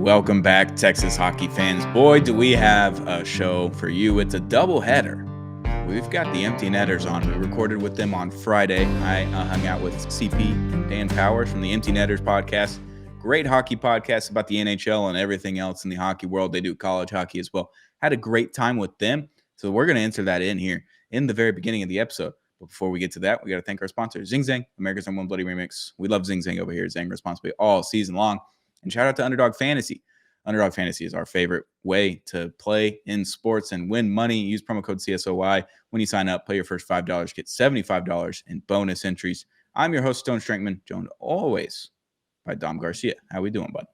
Welcome back, Texas hockey fans. Boy, do we have a show for you. It's a doubleheader. We've got the Empty Netters on. We recorded with them on Friday. I hung out with CP and Dan Powers from the Empty Netters podcast. Great hockey podcast about the NHL and everything else in the hockey world. They do college hockey as well. Had a great time with them. So we're going to answer that in here in the very beginning of the episode. But before we get to that, we got to thank our sponsor, Zing Zang, America's #1 Bloody Remix. We love Zing Zang over here. Zang responsibly all season long. And shout out to Underdog Fantasy. Underdog Fantasy is our favorite way to play in sports and win money. Use promo code CSOY when you sign up. Play your first $5. Get $75 in bonus entries. I'm your host, Stone Strankman, joined always by Dom Garcia. How we doing, bud?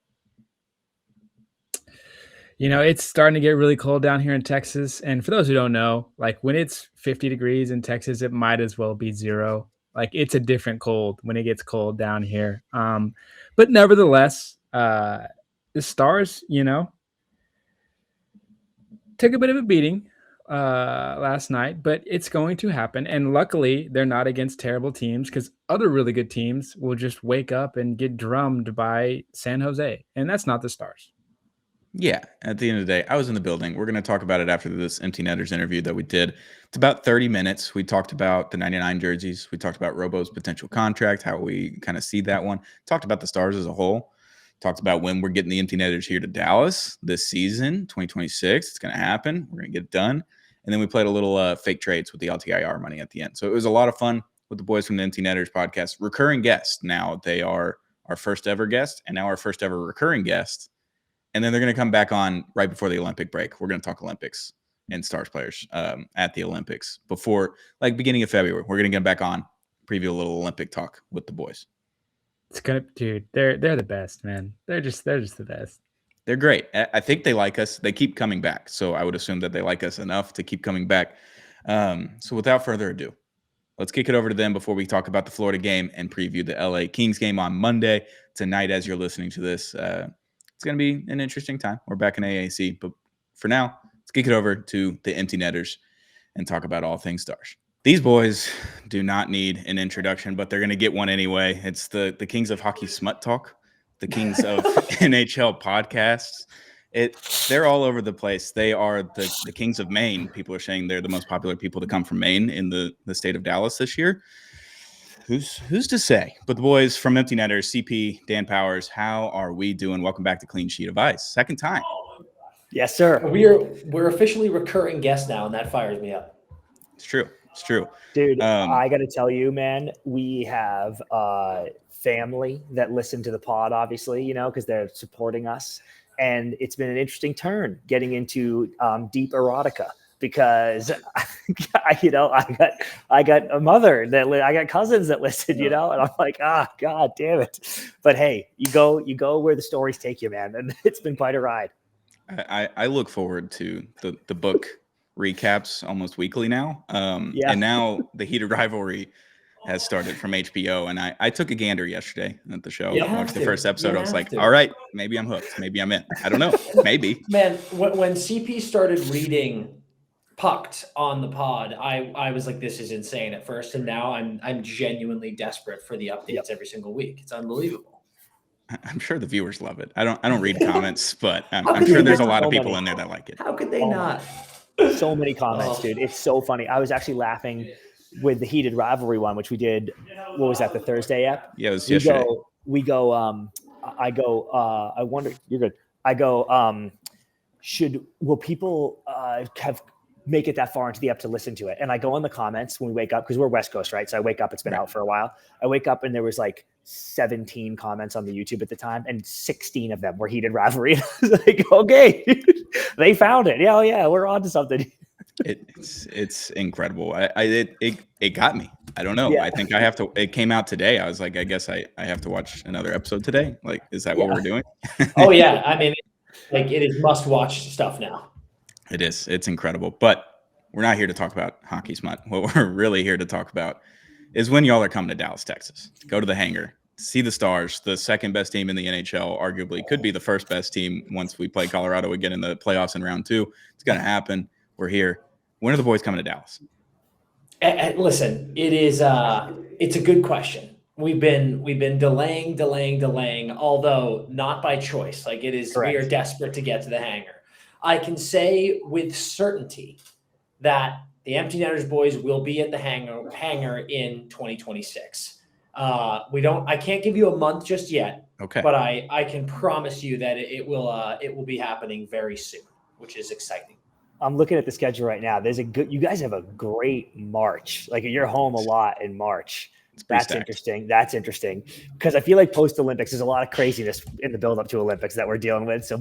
You know, it's starting to get really cold down here in Texas. And for those who don't know, like when it's 50 degrees in Texas, it might as well be 0. Like it's a different cold when it gets cold down here. But nevertheless, the Stars, you know, took a bit of a beating last night, but it's going to happen. And luckily, they're not against terrible teams because other really good teams will just wake up and get drummed by San Jose. And that's not the Stars. Yeah, at the end of the day, I was in the building. We're going to talk about it after this Empty Netters interview that we did. It's about 30 minutes. We talked about the 99 jerseys. We talked about Robo's potential contract, how we kind of see that one. Talked about the Stars as a whole. Talked about when we're getting the Empty Netters here to Dallas this season, 2026. It's going to happen. We're going to get it done. And then we played a little fake trades with the LTIR money at the end. So it was a lot of fun with the boys from the Empty Netters podcast. Recurring guests. Now they are our first ever guest and now our first ever recurring guest. And then they're going to come back on right before the Olympic break. We're going to talk Olympics and Stars players at the Olympics before, like, beginning of February. We're going to get back on, preview a little Olympic talk with the boys. It's gonna, dude. They're the best, man. They're just the best. They're great. I think they like us. They keep coming back, so I would assume that they like us enough to keep coming back. So without further ado, let's kick it over to them before we talk about the Florida game and preview the LA Kings game on Monday tonight. As you're listening to this, it's going to be an interesting time. We're back in AAC, but for now, let's kick it over to the Empty Netters and talk about all things Stars. These boys do not need an introduction, but they're going to get one anyway. It's the Kings of Hockey Smut Talk, the Kings of NHL podcasts. They're all over the place. They are the Kings of Maine. People are saying they're the most popular people to come from Maine in the state of Dallas this year. Who's to say? But the boys from Empty Netters, CP, Dan Powers, how are we doing? Welcome back to Clean Sheet of Ice. Second time. Yes, sir. We're officially recurring guests now, and that fires me up. It's true. It's true. Dude, I got to tell you, man, we have family that listen to the pod, obviously, you know, because they're supporting us. And it's been an interesting turn getting into deep erotica. Because I got a mother I got cousins that listen, you know, and I'm like, God damn it. But hey, you go where the stories take you, man. And it's been quite a ride. I look forward to the book recaps almost weekly now. And now the heated rivalry has started from HBO. And I took a gander yesterday at the show. I watched the first episode. I was like, all right, maybe I'm hooked. Maybe I'm in. I don't know. Maybe. Man, when CP started reading Pucked on the pod, I was like, this is insane at first, and now I'm genuinely desperate for the updates every single week. It's unbelievable. I'm sure the viewers love it. I don't read comments, but I'm sure there's a lot of people in there that like it. How could they not? So many comments, dude. It's so funny. I was actually laughing with the heated rivalry one, which we did. What was that? The Thursday app? Yeah, it was yesterday. I wonder. You're good. Will people make it that far into the app to listen to it? And I go in the comments when we wake up, because we're West Coast, right? So I wake up, it's been out for a while. I wake up and there was like 17 comments on the YouTube at the time, and 16 of them were heated rivalry. I was like, okay, they found it. Yeah, yeah, we're on to something. It's incredible. It got me. I don't know. Yeah. I think I have to. It came out today. I was like, I guess I have to watch another episode today. Like, is that what we're doing? Oh yeah, I mean, like, it is must watch stuff now. It is. It's incredible. But we're not here to talk about hockey smut. What we're really here to talk about is when y'all are coming to Dallas, Texas. Go to the hangar. See the Stars, the second best team in the NHL, arguably could be the first best team once we play Colorado again in the playoffs in round 2. It's going to happen. We're here. When are the boys coming to Dallas? Listen, it's a good question. We've been delaying, although not by choice. Like it is, Correct. we are desperate to get to the hangar. I can say with certainty that the Empty Netters boys will be at the hangar in 2026. I can't give you a month just yet. Okay. But I can promise you that it will be happening very soon, which is exciting. I'm looking at the schedule right now. You guys have a great March. Like you're home a lot in March. That's stacked. interesting. That's interesting because I feel like post Olympics, there's a lot of craziness in the build up to Olympics that we're dealing with. So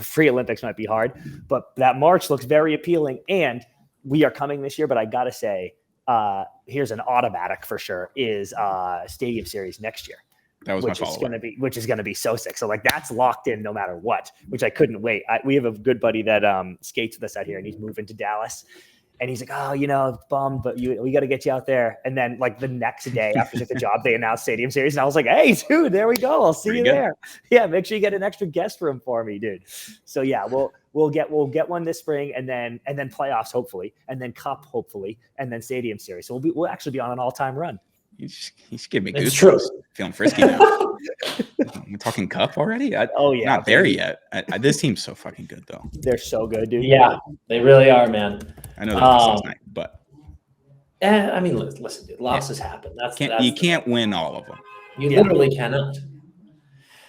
free Olympics might be hard, but that March looks very appealing. And we are coming this year, but I got to say, here's an automatic for sure is Stadium Series next year. That was which my is follow-up. which is gonna be so sick. So like that's locked in no matter what, which I couldn't wait. We have a good buddy that skates with us out here, and he's moving to Dallas. And he's like, oh, bummed, but we got to get you out there. And then like the next day after the job, they announced Stadium Series, and I was like, hey, dude, there we go. I'll see you there. Yeah, make sure you get an extra guest room for me, dude. So yeah, we'll get one this spring, and then playoffs hopefully, and then Cup hopefully, and then Stadium Series. So we'll actually be on an all-time run. You should give me It's goosebumps. true. Feeling frisky now. We're talking Cup already? Not there yet. This team's so fucking good, though. They're so good, dude. Yeah, they really are, man. I know that was last night, but I mean, listen, dude, losses happen. you can't win all of them. You literally cannot.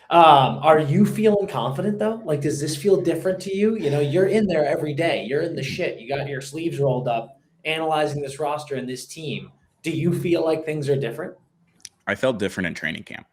Are you feeling confident though? Like, does this feel different to you? You know, you're in there every day. You're in the shit. You got your sleeves rolled up, analyzing this roster and this team. Do you feel like things are different? I felt different in training camp.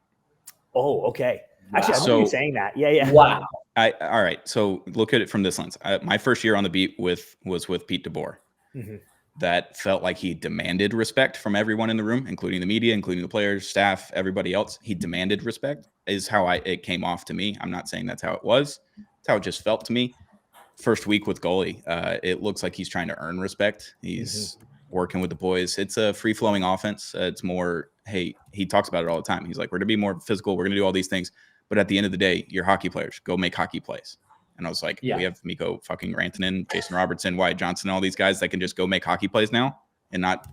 Oh, okay. Actually, I remember you saying that. Yeah. Wow. All right. So look at it from this lens. My first year on the beat was with Pete DeBoer. Mm-hmm. That felt like he demanded respect from everyone in the room, including the media, including the players, staff, everybody else. He demanded respect is how it came off to me. I'm not saying that's how it was. It's how it just felt to me. First week with goalie, it looks like he's trying to earn respect. He's working with the boys. It's a free-flowing offense. It's more, hey, he talks about it all the time. He's like, we're going to be more physical. We're going to do all these things. But at the end of the day, you're hockey players. Go make hockey plays. And I was like, we have Mikko fucking Rantanen, Jason Robertson, Wyatt Johnson, all these guys that can just go make hockey plays now and not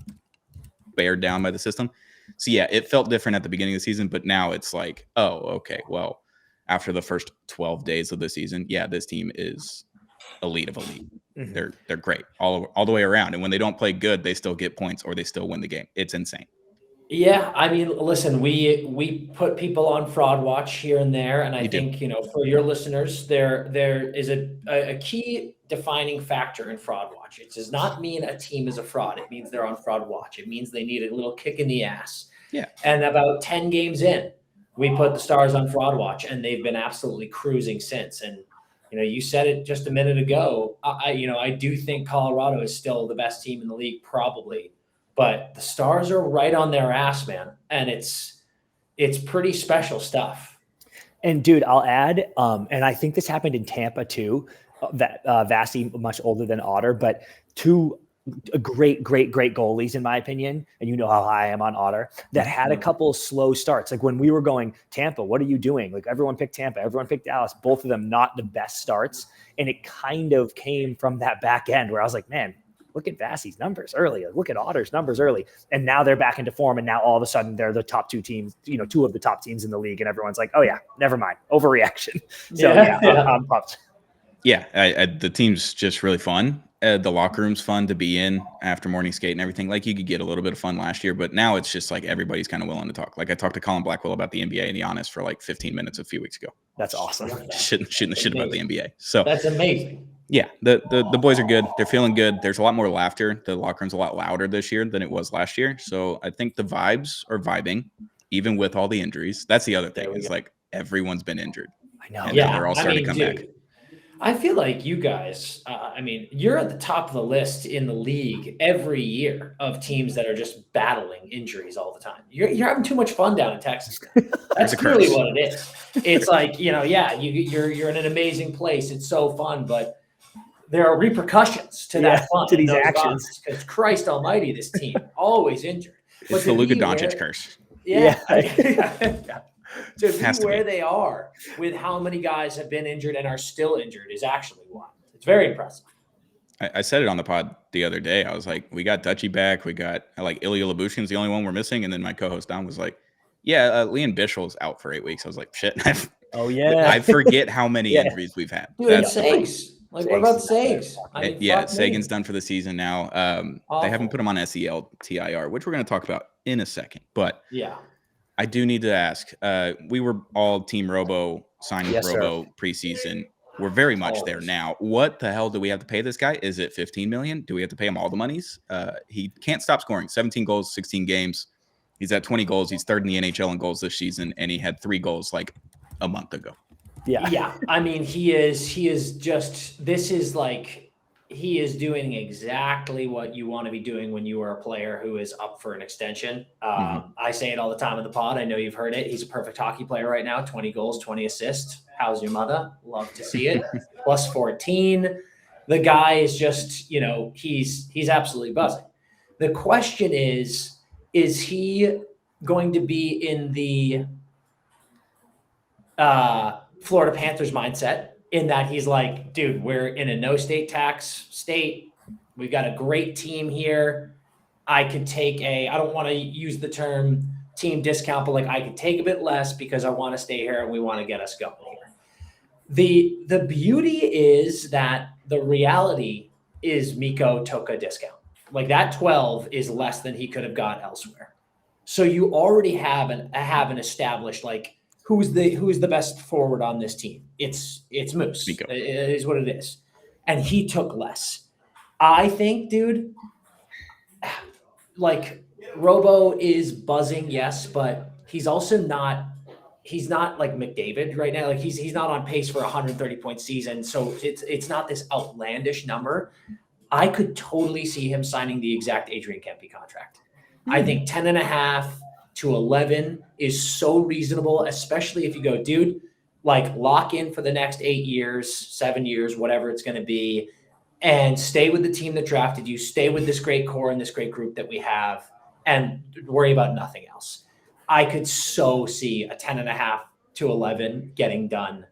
bared down by the system. So, yeah, it felt different at the beginning of the season, but now it's like, oh, okay, well, after the first 12 days of the season, this team is elite of elite. Mm-hmm. They're great all the way around. And when they don't play good, they still get points or they still win the game. It's insane. Yeah, I mean, listen, we put people on fraud watch here and there, and I think, for your listeners, there is a key defining factor in fraud watch. It does not mean a team is a fraud. It means they're on fraud watch. It means they need a little kick in the ass. Yeah. And about 10 games in, we put the Stars on fraud watch, and they've been absolutely cruising since. And you said it just a minute ago. I do think Colorado is still the best team in the league, probably. But the Stars are right on their ass, man. And it's pretty special stuff. And dude, I'll add, and I think this happened in Tampa too, that Vasi much older than Otter, but two great goalies in my opinion. And you know how high I am on Otter, that had a couple slow starts. Like when we were going, Tampa, what are you doing? Like everyone picked Tampa, everyone picked Dallas, both of them not the best starts. And it kind of came from that back end where I was like, man, look at Vasi's numbers early. Look at Otter's numbers early. And now they're back into form. And now all of a sudden they're the top two teams, two of the top teams in the league. And everyone's like, oh yeah, never mind. Overreaction. So I'm pumped. Yeah. The team's just really fun. The locker room's fun to be in after morning skate and everything. Like you could get a little bit of fun last year, but now it's just like everybody's kind of willing to talk. Like I talked to Colin Blackwell about the NBA and Giannis for like 15 minutes a few weeks ago. That's awesome. Shooting the shit about the NBA. So that's amazing. Yeah, the boys are good. They're feeling good. There's a lot more laughter. The locker room's a lot louder this year than it was last year. So I think the vibes are vibing, even with all the injuries. That's the other thing. Is like everyone's been injured. I know. And they're all starting to come back. I feel like you guys, you're at the top of the list in the league every year of teams that are just battling injuries all the time. You're having too much fun down in Texas. That's clearly what it is. It's like, you're in an amazing place. It's so fun, but there are repercussions to that fun, to these actions. Because Christ Almighty, this team always injured. It's the Luka Doncic curse. Yeah. To be where they are with how many guys have been injured and are still injured is actually wild. It's very impressive. I said it on the pod the other day. I was like, we got Dutchy back. We got like Ilya Lyubushkin's the only one we're missing. And then my co-host Don was like, Yeah, Leon Bischel's out for 8 weeks. I was like, shit. Oh yeah. I forget how many Yeah. injuries we've had. Dude, That's and the problem. Segs. Like, what about Segs? I mean, Yeah, fuck me. Seguin's done for the season now. They haven't put him on LTIR, which we're going to talk about in a second. But Yeah. I do need to ask. We were all Team Robo, signed with Yes, sir. Robo preseason. We're very much there now. What the hell do we have to pay this guy? Is it $15 million? Do we have to pay him all the monies? He can't stop scoring. 17 goals, 16 games. He's at 20 goals. He's third in the NHL in goals this season, and he had 3 goals like a month ago. Yeah. I mean, he is just, this is like, he is doing exactly what you want to be doing when you are a player who is up for an extension. I say it all the time in the pod. I know you've heard it. He's a perfect hockey player right now. 20 goals, 20 assists. How's your mother? Love to see it. Plus 14. The guy is just, he's absolutely buzzing. The question is he going to be in the Florida Panthers mindset in that he's like, dude, we're in a no state tax state. We've got a great team here. I could take I don't want to use the term team discount, but like I could take a bit less because I want to stay here and we want to get us going here. The beauty is that the reality is Mikko took a discount. Like that 12 is less than he could have got elsewhere. So you already have an established, like, who's the best forward on this team? It's Moose. Mikko. It is what it is. And he took less. I think, dude, like Robo is buzzing, yes, but he's also not like McDavid right now. Like he's not on pace for a 130-point season. So it's not this outlandish number. I could totally see him signing the exact Adrian Kempe contract. I think 10.5 to 11 is so reasonable, especially if you go, dude, like lock in for the next 8 years, 7 years, whatever it's going to be, and stay with the team that drafted you, stay with this great core and this great group that we have, and worry about nothing else. I could so see a 10.5 to 11 getting done.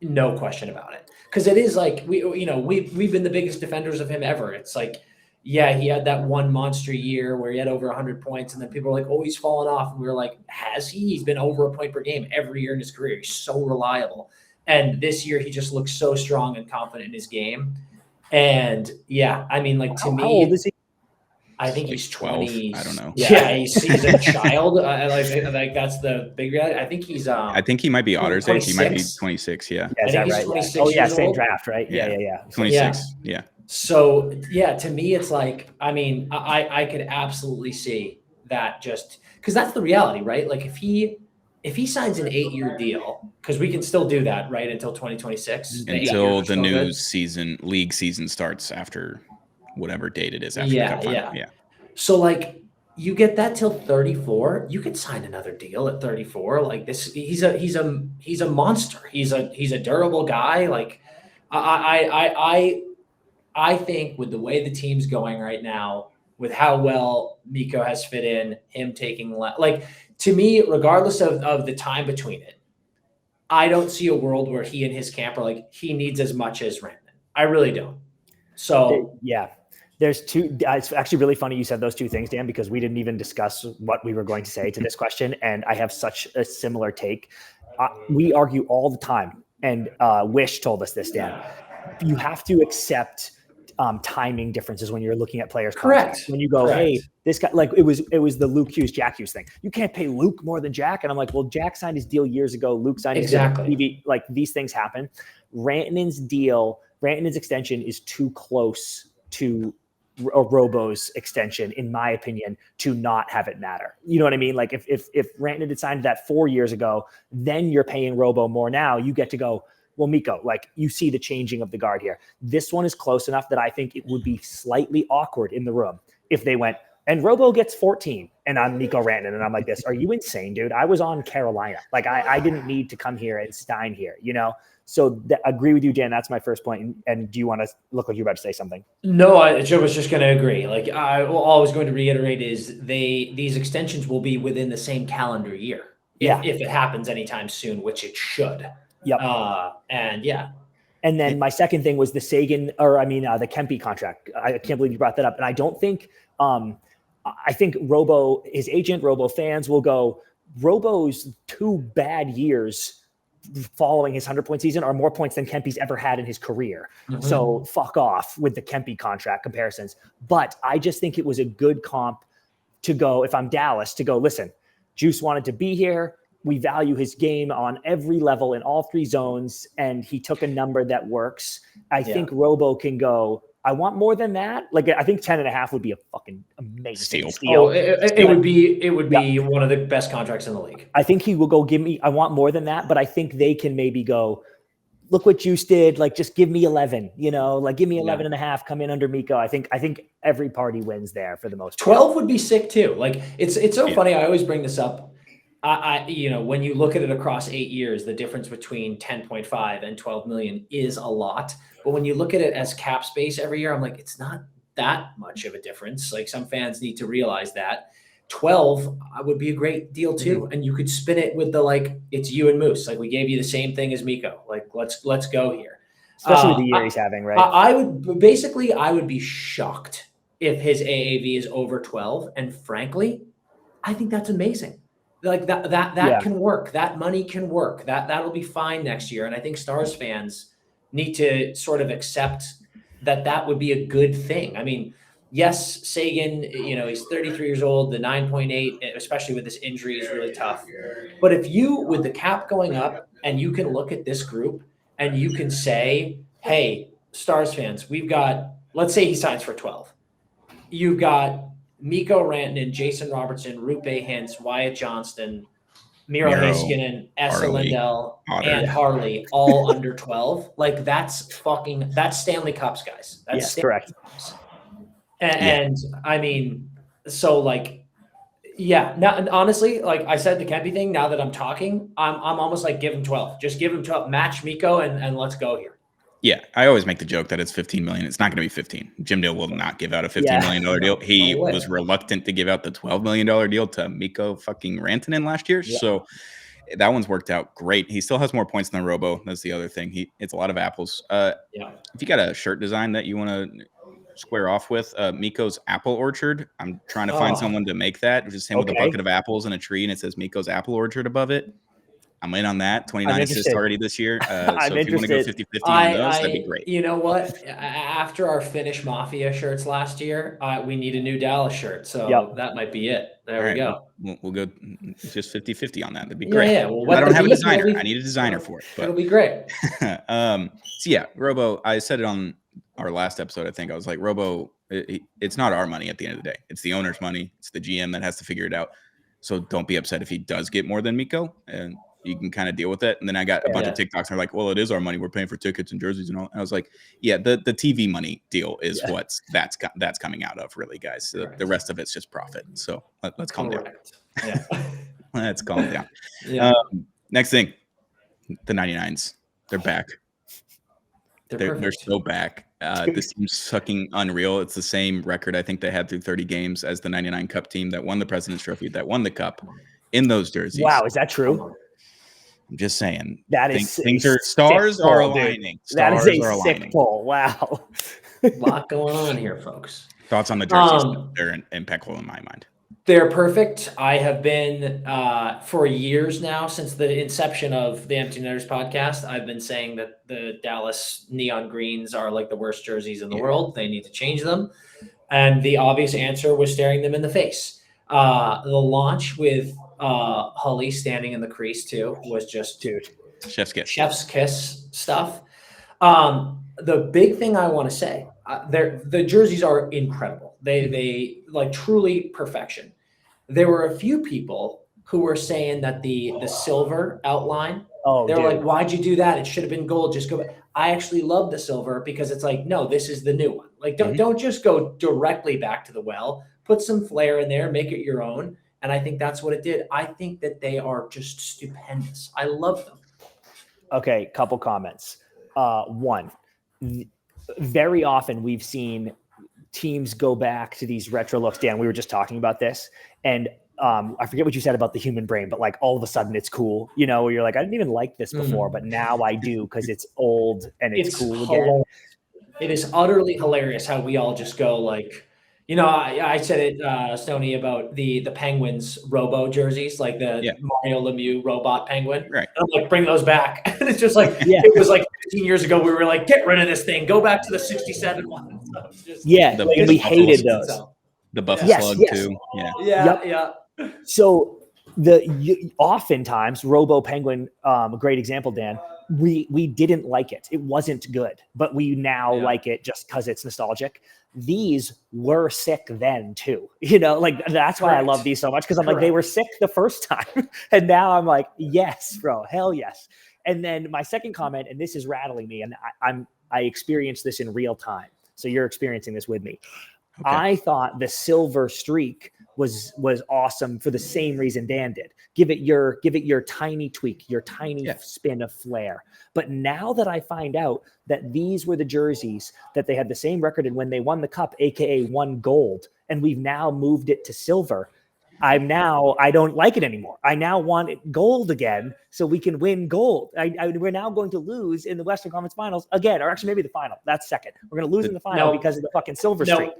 No question about it. Because it is like, we've been the biggest defenders of him ever. It's like, yeah, he had that one monster year where he had over 100 points, and then people were like, oh, he's fallen off. And we were like, has he? He's been over a point per game every year in his career. He's so reliable. And this year he just looks so strong and confident in his game. And yeah, I mean, like to me, how old is he? I think Like he's 12. 20. I don't know. Yeah, he's a child. Like that's the big reality. I think he's I think he might be Otter's age. He might be 26. 26. Yeah. Yeah, is I think that he's right? 26 Oh yeah, years same old. draft, right? Yeah. 26. Yeah. So yeah, to me, it's like, I mean, I could absolutely see that, just because that's the reality, right? Like if he signs an 8-year deal, because we can still do that, right, until 2026, Until the new league season starts after whatever date it is after the cup final. Yeah. So like you get that till 34, you could sign another deal at 34. Like this, he's a monster. He's a durable guy. Like I think with the way the team's going right now, with how well Mikko has fit in, him taking like, to me, regardless of the time between it, I don't see a world where he and his camp are like, he needs as much as Rantanen. I really don't. So yeah. There's two. It's actually really funny you said those two things, Dan, because we didn't even discuss what we were going to say to this question. And I have such a similar take. We argue all the time. And Wish told us this, Dan. You have to accept timing differences when you're looking at players' contracts. When you go, hey, this guy, like it was the Luke Hughes, Jack Hughes thing. You can't pay Luke more than Jack. And I'm like, well, Jack signed his deal years ago. Luke signed his deal. Like these things happen. Rantanen's extension is too close to Robo's extension, in my opinion, to not have it matter. You know what I mean? Like if Rantanen had signed that 4 years ago, then you're paying Robo more now. You get to go, well, Mikko, like you see the changing of the guard here. This one is close enough that I think it would be slightly awkward in the room if they went, and Robo gets 14 and I'm Mikko Rantanen. And I'm like this, are you insane, dude? I was on Carolina. Like I didn't need to come here and Stein here, you know? So agree with you, Dan. That's my first point. And do you want to look like you're about to say something? No, I was just going to agree. Like all I was going to reiterate is these extensions will be within the same calendar year. If it happens anytime soon, which it should. Yep. And then my second thing was the Seguin, the Kempe contract. I can't believe you brought that up. And I don't think, I think his agent, Robo fans will go, Robo's 2 bad years following his 100-point season are more points than Kempy's ever had in his career. Mhm. So fuck off with the Kempy contract comparisons. But I just think it was a good comp to go, if I'm Dallas, to go, listen, Juice wanted to be here. We value his game on every level in all 3 zones, and he took a number that works. I think Robo can go, I want more than that. Like, I think 10.5 would be a fucking amazing steal. Oh, it would be one of the best contracts in the league. I think he will go, I want more than that, but I think they can maybe go, look what Juice did. Like, just give me 11, like give me 11.5, come in under Miko. I think every party wins there for the most part. 12 would be sick too. Like, it's so funny. I always bring this up. When you look at it across 8 years, the difference between 10.5 and 12 million is a lot. But when you look at it as cap space every year, I'm like, it's not that much of a difference. Like, some fans need to realize that 12 would be a great deal too. Mm-hmm. And you could spin it with it's you and Moose. Like, we gave you the same thing as Miko. Like, let's go here. Especially with the year he's having, right? I would be shocked if his AAV is over 12. And frankly, I think that's amazing. Like, that can work. That money can work. That'll be fine next year. And I think Stars fans need to sort of accept that would be a good thing. I mean, yes, Seguin, he's 33 years old. The 9.8, especially with this injury, is really tough. But if you, with the cap going up, and you can look at this group and you can say, hey, Stars fans, we've got, let's say he signs for 12. You've got Mikko Rantanen, Jason Robertson, Rupe Hintz, Wyatt Johnston, Miro Heiskanen, Esa Lindell, and Harley, all under 12. Like, that's Stanley Cups, guys. That's correct. Cups. And I mean, so now, honestly, like I said, the Kempy thing, now that I'm talking, I'm almost like, give him 12. Just give him 12. Match Mikko and let's go here. Yeah, I always make the joke that it's 15 million. It's not going to be 15. Jim Dale will not give out a $15 million deal. He was reluctant to give out the $12 million deal to Mikko fucking Rantanen last year. Yeah. So that one's worked out great. He still has more points than Robo. That's the other thing. It's a lot of apples. If you got a shirt design that you want to square off with, Mikko's Apple Orchard, I'm trying to find someone to make that. Just him with a bucket of apples and a tree, and it says Mikko's Apple Orchard above it. I'm in on that. 29 assists already this year. So if you want to go 50-50 on those, that'd be great. You know what? After our Finnish Mafia shirts last year, we need a new Dallas shirt. So that might be it. There we go. We'll go just 50-50 on that. That'd be great. Yeah. Well, I don't have a designer. I need a designer for it. But it'll be great. Robo, I said it on our last episode, I think. I was like, Robo, it's not our money at the end of the day. It's the owner's money. It's the GM that has to figure it out. So don't be upset if he does get more than Mikko. And you can kind of deal with it. And then I got a bunch of TikToks and they're like, well, it is our money. We're paying for tickets and jerseys and all. And I was like, the TV money deal is that's coming out of, really, guys. The rest of it's just profit. So let's calm down. Yeah. Let's calm down. Yeah. Next thing, the 99s. They're back. They're so back. This team's fucking unreal. It's the same record I think they had through 30 games as the 99 Cup team that won the President's Trophy, that won the Cup in those jerseys. Wow, is that true? I'm just saying. That is stars are aligning. That is a sick pull. Wow. A lot going on here, folks. Thoughts on the jerseys? They're impeccable in my mind. They're perfect. I have been for years now, since the inception of the Empty Netters podcast, I've been saying that the Dallas neon greens are like the worst jerseys in the world. They need to change them. And the obvious answer was staring them in the face. The launch with Hully standing in the crease too was just chef's kiss stuff. The big thing I want to say, the jerseys are incredible. They like truly perfection. There were a few people who were saying that the silver outline, they were like, why'd you do that? It should have been gold. Just go back. I actually love the silver because it's like, no, this is the new one. Like, don't just go directly back to the well. Put some flair in there, make it your own. And I think that's what it did. I think that they are just stupendous. I love them. Okay, couple comments. One, very often we've seen teams go back to these retro looks. Dan, we were just talking about this. And I forget what you said about the human brain, but like all of a sudden it's cool, where you're like, I didn't even like this before, but now I do because it's old and it's cool again. It is utterly hilarious how we all just go like, You know, I said it, Stoney, about the Penguins Robo jerseys, like the Mario Lemieux robot penguin. Right. And I'm like, bring those back. And it's just like, Yeah. it was like 15 years ago, we were like, get rid of this thing. Go back to the 67 one. So just, and we hated those. The Buffalo Slug too. Yeah. So oftentimes Robo Penguin, a great example, Dan. We didn't like it. It wasn't good, but we now like it just because it's nostalgic. These were sick then too. You know, like that's why I love these so much, because I'm like, they were sick the first time. And now I'm like, yes, bro, hell yes. And then my second comment, and this is rattling me, and I experienced this in real time. So you're experiencing this with me. Okay. I thought the silver streak was awesome for the same reason Dan did. Give it your tiny tweak, your tiny spin of flair. But now that I find out that these were the jerseys that they had the same record in when they won the cup, aka won gold, and we've now moved it to silver, I don't like it anymore. I now want it gold again so we can win gold. We're now going to lose in the Western Conference Finals again, or actually maybe the final. That's second. We're going to lose in the final because of the fucking silver streak.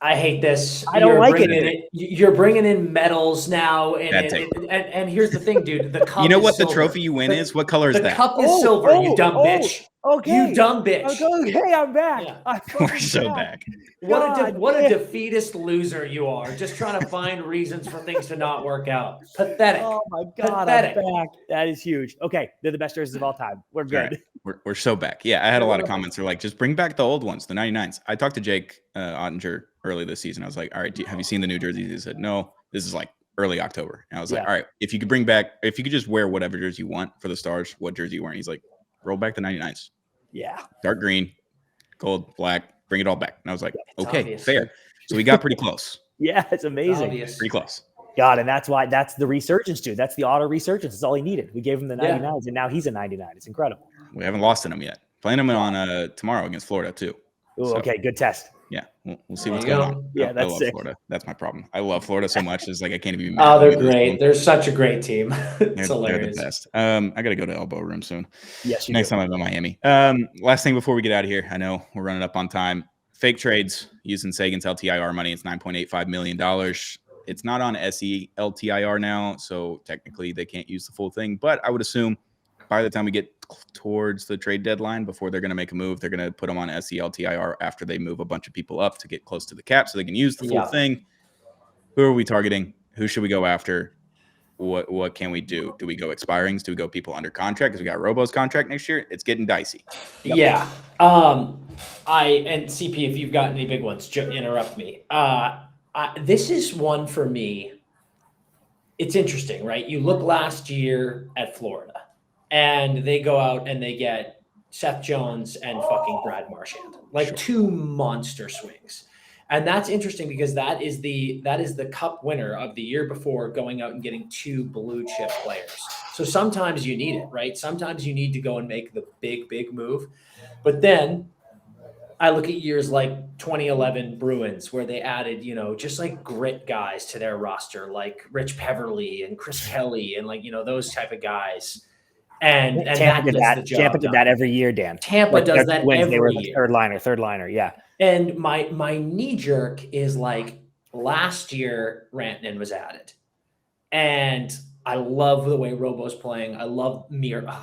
I hate this. I don't like it. You're bringing in medals now, and here's the thing, dude. The cup. You know what silver. The trophy you win is? What color is that? The cup is silver. You dumb bitch. Okay. You dumb bitch. Okay, I'm back. Yeah. We're so back. What a defeatist loser you are. Just trying to find reasons for things to not work out. Pathetic. Oh my God, Pathetic. I'm back. That is huge. Okay, they're the best jerseys of all time. We're good. Right. We're so back. Yeah, I had a lot of comments. They're like, just bring back the old ones, the 99s. I talked to Jake Ottinger early this season. I was like, all right, have you seen the new jerseys? He said, no, this is like early October. And I was like, all right, if you could just wear whatever jersey you want for the Stars, what jersey you wearing? He's like, roll back the 99s. Yeah. Dark green, gold, black, bring it all back. And I was like, okay, fair. So we got pretty close. Yeah, it's amazing. Pretty close. God, and that's the resurgence, dude. That's the auto resurgence. That's all he needed. We gave him the 99s, and now he's a 99. It's incredible. We haven't lost in him yet. Playing him on tomorrow against Florida too. Ooh, okay, good test. Yeah, we'll see what's going on. Yeah, that's sick. Florida. That's my problem. I love Florida so much. It's like I can't even. Oh, they're great. They're such a great team. It's They're hilarious. the best. I got to go to Elbow Room soon. Yes, next time I'm in Miami. Last thing before we get out of here, I know we're running up on time. Fake trades using Seguin's LTIR money. It's $9.85 million. It's not on SE LTIR now, so technically they can't use the full thing. But I would assume by the time we get towards the trade deadline, before they're going to make a move, they're going to put them on SE LTIR after they move a bunch of people up to get close to the cap so they can use the full thing. Who are we targeting? Who should we go after? What can we do? Do we go expirings? Do we go people under contract? Because we got Robo's contract next year. It's getting dicey. Yeah. And CP, if you've got any big ones, interrupt me. This is one for me. It's interesting, right? You look last year at Florida, and they go out and they get Seth Jones and fucking Brad Marchand, like two monster swings. And that's interesting because that is the cup winner of the year before going out and getting two blue chip players. So sometimes you need it, right? Sometimes you need to go and make the big move. But then I look at years like 2011 Bruins, where they added, just like grit guys to their roster, like Rich Peverly and Chris Kelly and like, those type of guys. And Tampa did that every year, Dan. Tampa does that every they were year. Third liner. Yeah. And my knee jerk is like last year Rantanen was added. And I love the way Robo's playing. I love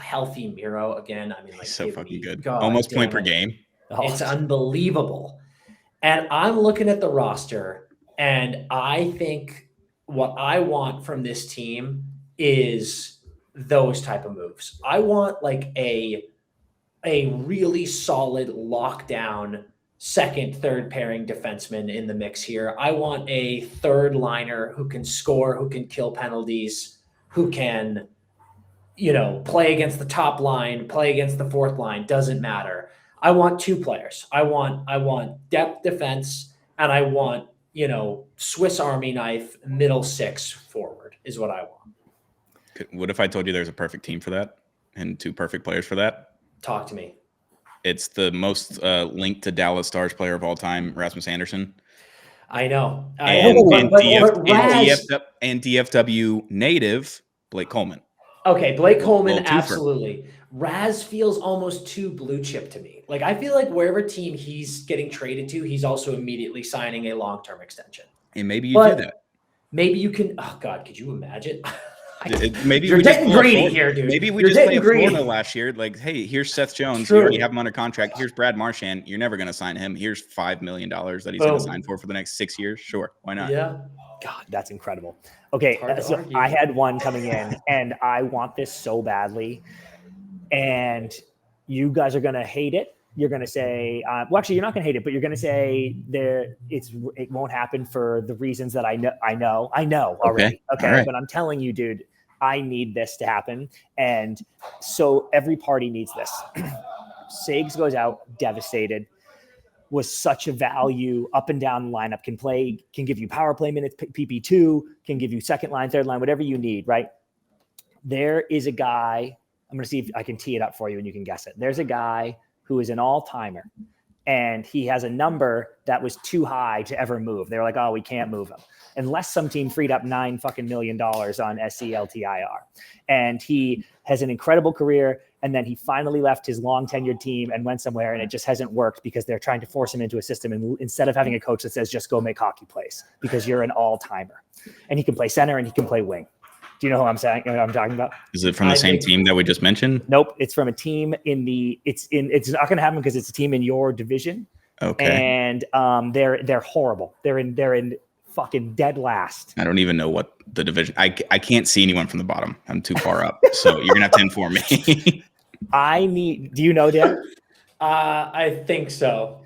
healthy Miro again. I mean, like, he's so fucking good. God, almost point per game. It's unbelievable. And I'm looking at the roster, and I think what I want from this team is those type of moves. I want like a really solid lockdown second, third pairing defenseman in the mix here. I want a third liner who can score, who can kill penalties, who can, play against the top line, play against the fourth line, doesn't matter. I want two players. I want depth defense, and I want, Swiss Army knife middle six forward is what I want. What if I told you there's a perfect team for that and two perfect players for that? Talk to me. It's the most linked to Dallas Stars player of all time, Rasmus Andersson. I know. And DFW native, Blake Coleman. Okay, Blake Coleman, absolutely. Raz feels almost too blue chip to me. Like, I feel like wherever team he's getting traded to, he's also immediately signing a long-term extension. And maybe you do that. Maybe you can. Oh God, could you imagine? Maybe you're getting greedy here, dude. Maybe we you're just play a greedy. Florida last year. Like, hey, here's Seth Jones. True. You already have him under contract. Here's Brad Marchand. You're never going to sign him. Here's $5 million that he's going to sign for the next 6 years. Sure, why not? Yeah. God, that's incredible. Okay, so I had one coming in, and I want this so badly, and you guys are going to hate it. You're going to say, well, actually, you're not going to hate it, but you're going to say it won't happen for the reasons that I know already. Okay. Right. But I'm telling you, dude, I need this to happen. And so every party needs this. Sigs goes out devastated, was such a value up and down the lineup, can give you power play minutes, PP2, can give you second line, third line, whatever you need, right? There is a guy, I'm going to see if I can tee it up for you and you can guess it. There's a guy who is an all-timer, and he has a number that was too high to ever move. They were like, oh, we can't move him unless some team freed up $9 million on SC LTIR. And he has an incredible career. And then he finally left his long tenured team and went somewhere, and it just hasn't worked because they're trying to force him into a system. And instead of having a coach that says, just go make hockey plays because you're an all-timer, and he can play center and he can play wing. Do you know who I'm saying? What I'm talking about? Is it from the same team that we just mentioned? Nope. It's from a team it's not going to happen because it's a team in your division. Okay. And they're horrible. They're in fucking dead last. I don't even know what the division. I can't see anyone from the bottom. I'm too far up. So you're gonna have to inform me. Do you know, Dan? I think so.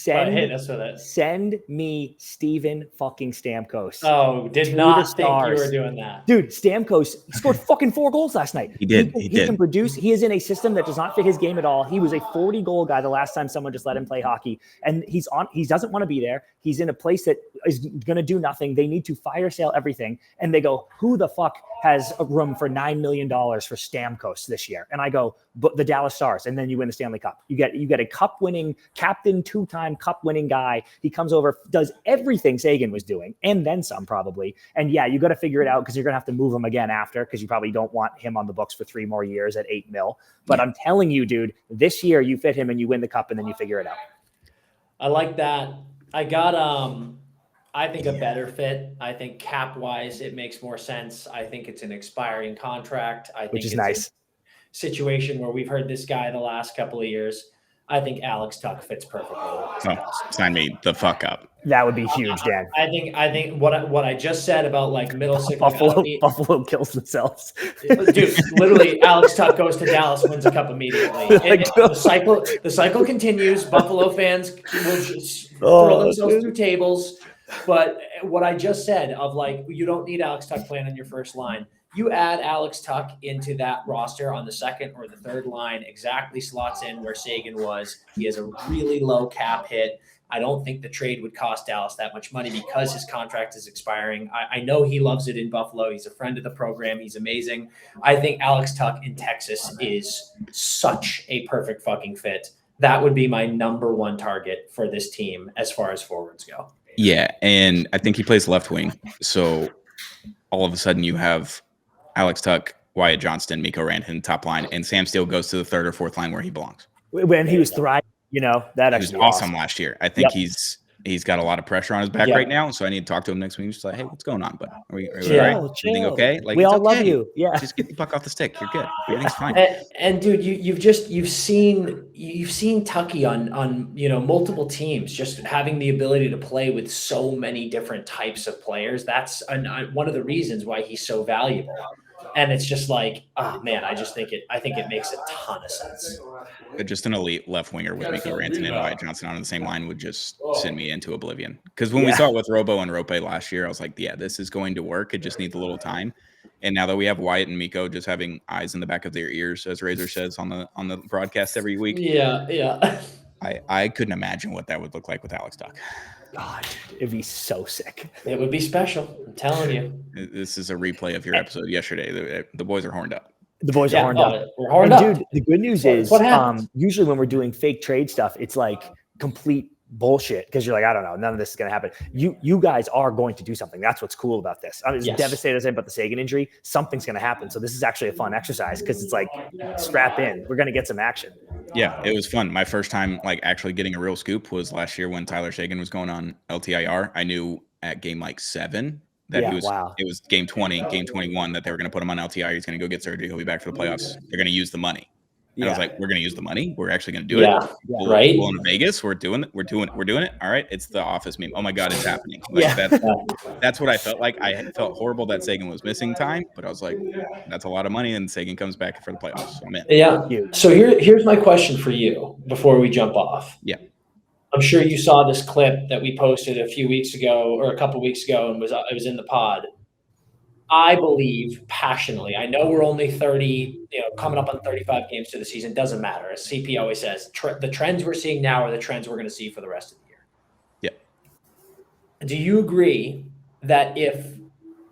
Hit us with it. Send me Steven fucking Stamkos. Oh, did not think you were doing that. Dude, Stamkos scored fucking 4 goals last night. He did. He can produce. He is in a system that does not fit his game at all. He was a 40-goal guy the last time someone just let him play hockey. And he doesn't want to be there. He's in a place that is going to do nothing. They need to fire sale everything. And they go, who the fuck has a room for $9 million for Stamkos this year? And I go, but the Dallas Stars. And then you win the Stanley Cup. You get a cup-winning captain, 2-time cup-winning guy. He comes over, does everything Seguin was doing, and then some probably. And yeah, you got to figure it out because you're going to have to move him again after, because you probably don't want him on the books for 3 more years at $8 million. But I'm telling you, dude, this year you fit him and you win the cup and then you figure it out. I like that. I got I think a better fit. I think cap-wise, it makes more sense. I think it's an expiring contract. I think which is it's nice. A situation where we've heard this guy the last couple of years. I think Alex Tuch fits perfectly. Sign me the fuck up. That would be huge, Dan. I think what I just said about like middle six Buffalo kills themselves. Dude, literally, Alex Tuch goes to Dallas, wins a cup immediately. The cycle continues. Buffalo fans will just throw themselves through tables. But what I just said of like, you don't need Alex Tuch playing on your first line. You add Alex Tuch into that roster on the second or the third line, exactly slots in where Seguin was. He has a really low cap hit. I don't think the trade would cost Dallas that much money because his contract is expiring. I know he loves it in Buffalo. He's a friend of the program. He's amazing. I think Alex Tuch in Texas is such a perfect fucking fit. That would be my number one target for this team as far as forwards go. Yeah, and I think he plays left wing. So all of a sudden you have Alex Tuch, Wyatt Johnston, Mikko Rantanen top line, and Sam Steele goes to the third or fourth line where he belongs. When he was thriving, that was awesome last year. I think he's got a lot of pressure on his back right now, so I need to talk to him next week. Just like, hey, what's going on, bud? Are we all right? Everything okay? Like, we all love you. Yeah, just get the puck off the stick. You're good. Everything's fine. And dude, you've seen Tucky on multiple teams, just having the ability to play with so many different types of players. That's one of the reasons why he's so valuable. And it's just like, oh man, I think it makes a ton of sense. Just an elite left winger with Mikko Rantanen and Wyatt Johnston on the same line would just send me into oblivion. Because when we saw it with Robo and Rope last year, I was like, yeah, this is going to work. It just needs a little time. And now that we have Wyatt and Mikko just having eyes in the back of their ears, as Razor says on the broadcast every week. Yeah. I couldn't imagine what that would look like with Alex Tuch. God, it'd be so sick. It would be special. I'm telling you. This is a replay of your episode yesterday. The boys are horned up. The boys are horned up. We're horned up. Dude, the good news is usually when we're doing fake trade stuff, it's like complete bullshit because you're like, I don't know, none of this is going to happen. You guys are going to do something. That's what's cool about this. I mean, as devastated as I am about the Seguin injury, something's going to happen. So this is actually a fun exercise because it's like, strap in. We're going to get some action. Yeah, it was fun. My first time like actually getting a real scoop was last year when Tyler Seguin was going on LTIR. I knew at game like 7 that it was game 20, game 21 that they were going to put him on LTIR. He's going to go get surgery. He'll be back for the playoffs. They're going to use the money. And I was like, we're going to use the money. We're actually going to do it. Right. We're in Vegas. We're doing it. All right. It's the Office meme. Oh my God, it's happening. Like that's what I felt like. I felt horrible that Seguin was missing time, but I was like, that's a lot of money. And Seguin comes back for the playoffs. So I'm in. Yeah. So here's my question for you before we jump off. Yeah. I'm sure you saw this clip that we posted a few weeks ago or a couple weeks ago, and it was in the pod. I believe passionately. I know we're only 30, coming up on 35 games to the season. Doesn't matter. As CP always says, the trends we're seeing now are the trends we're going to see for the rest of the year. Yeah. Do you agree that if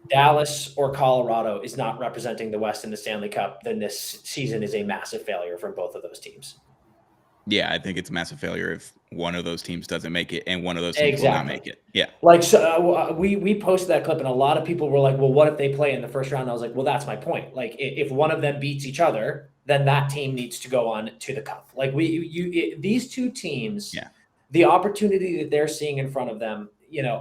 Dallas or Colorado is not representing the West in the Stanley Cup, then this season is a massive failure from both of those teams? Yeah, I think it's a massive failure if one of those teams doesn't make it and one of those teams will not make it. Yeah. Like, so we posted that clip and a lot of people were like, well, what if they play in the first round? I was like, well, that's my point. Like, if one of them beats each other, then that team needs to go on to the cup. Like these two teams, the opportunity that they're seeing in front of them,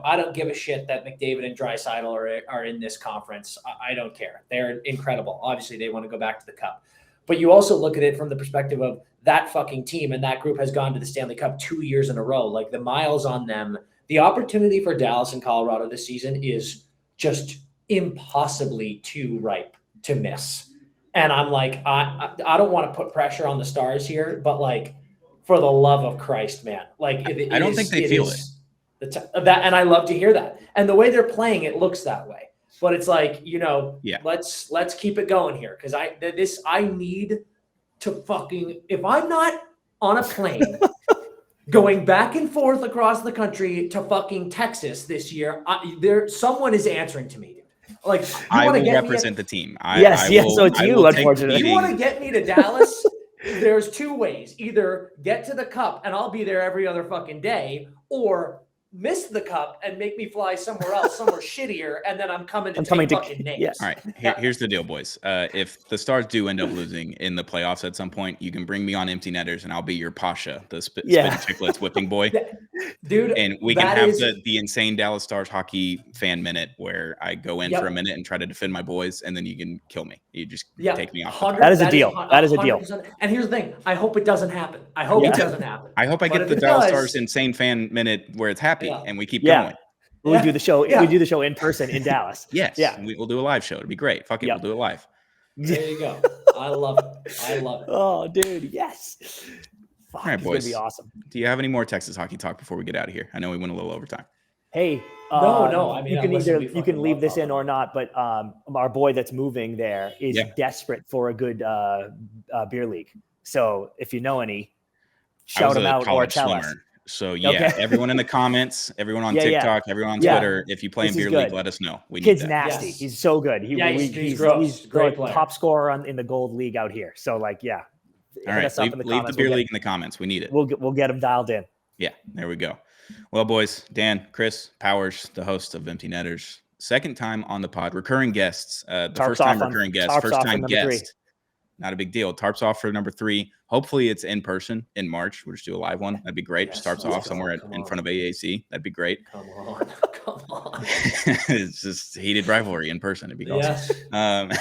I don't give a shit that McDavid and Draisaitl are in this conference. I don't care. They're incredible. Obviously, they want to go back to the cup. But you also look at it from the perspective of that fucking team and that group has gone to the Stanley Cup 2 years in a row. Like the miles on them, the opportunity for Dallas and Colorado this season is just impossibly too ripe to miss. And I'm like, I don't want to put pressure on the Stars here, but like, for the love of Christ, man, like I don't think they feel it. And I love to hear that. And the way they're playing, it looks that way. But it's like, let's keep it going here because I need to fucking, if I'm not on a plane going back and forth across the country to fucking Texas this year, someone is answering to me, dude. Like, I will represent the team. So it's you, unfortunately. If you want to get me to Dallas, there's 2 ways: either get to the cup and I'll be there every other fucking day, or miss the cup and make me fly somewhere else, somewhere shittier, and then I'm coming to fucking names. Yes. All right, here's the deal, boys. If the Stars do end up losing in the playoffs at some point, you can bring me on Empty Netters, and I'll be your Pasha, the spitting chicklets whipping boy, dude. And we can have the insane Dallas Stars hockey fan minute where I go in for a minute and try to defend my boys, and then you can kill me. You just take me off. That is a deal. That is a deal. And here's the thing: I hope it doesn't happen. I hope it doesn't happen. I hope I get the Dallas Stars insane fan minute where it's happy. And we keep going. We do the show. We do the show in person in Dallas. Yes. Yeah. We'll do a live show. It'd be great. Fuck it. We'll do it live. There you go. I love it. Oh, dude. Yes. All right, boys. It's gonna be awesome. Do you have any more Texas hockey talk before we get out of here? I know we went a little overtime. Hey. No. I mean, you can leave this in or not, but our boy that's moving there is desperate for a good beer league. So if you know any, shout them out or tell us. So everyone in the comments, everyone on TikTok, everyone on Twitter, if you play in beer league, let us know. We Kid's need that. nasty. Yes. He's so good. He's great top scorer in the gold league out here. So like, all right, leave the beer league in the comments. We need it. We'll get him dialed in. Yeah, there we go. Well, boys, Dan, Chris, Powers, the host of Empty Netters, second time on the pod, recurring guests. The first time recurring guest, first time guest. Not a big deal. Tarps off for number 3. Hopefully it's in person in March. We'll just do a live one. That'd be great. Just tarps off somewhere in front of AAC. That'd be great. Come on. It's just heated rivalry in person. It'd be awesome.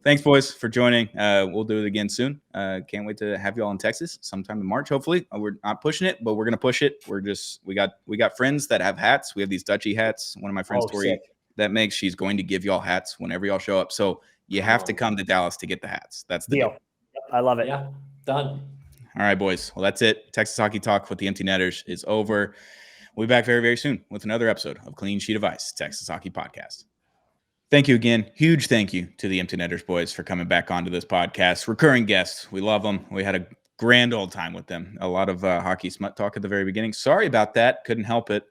Thanks, boys, for joining. We'll do it again soon. Can't wait to have you all in Texas sometime in March, hopefully. We're not pushing it, but we're going to push it. We got friends that have hats. We have these Dutchy hats. One of my friends, Tori, she's going to give y'all hats whenever y'all show up. So you have to come to Dallas to get the hats. That's the deal. I love it. Yeah, done. All right, boys. Well, that's it. Texas Hockey Talk with the Empty Netters is over. We'll be back very, very soon with another episode of Clean Sheet of Ice, Texas Hockey Podcast. Thank you again. Huge thank you to the Empty Netters boys for coming back onto this podcast. Recurring guests. We love them. We had a grand old time with them. A lot of hockey smut talk at the very beginning. Sorry about that. Couldn't help it.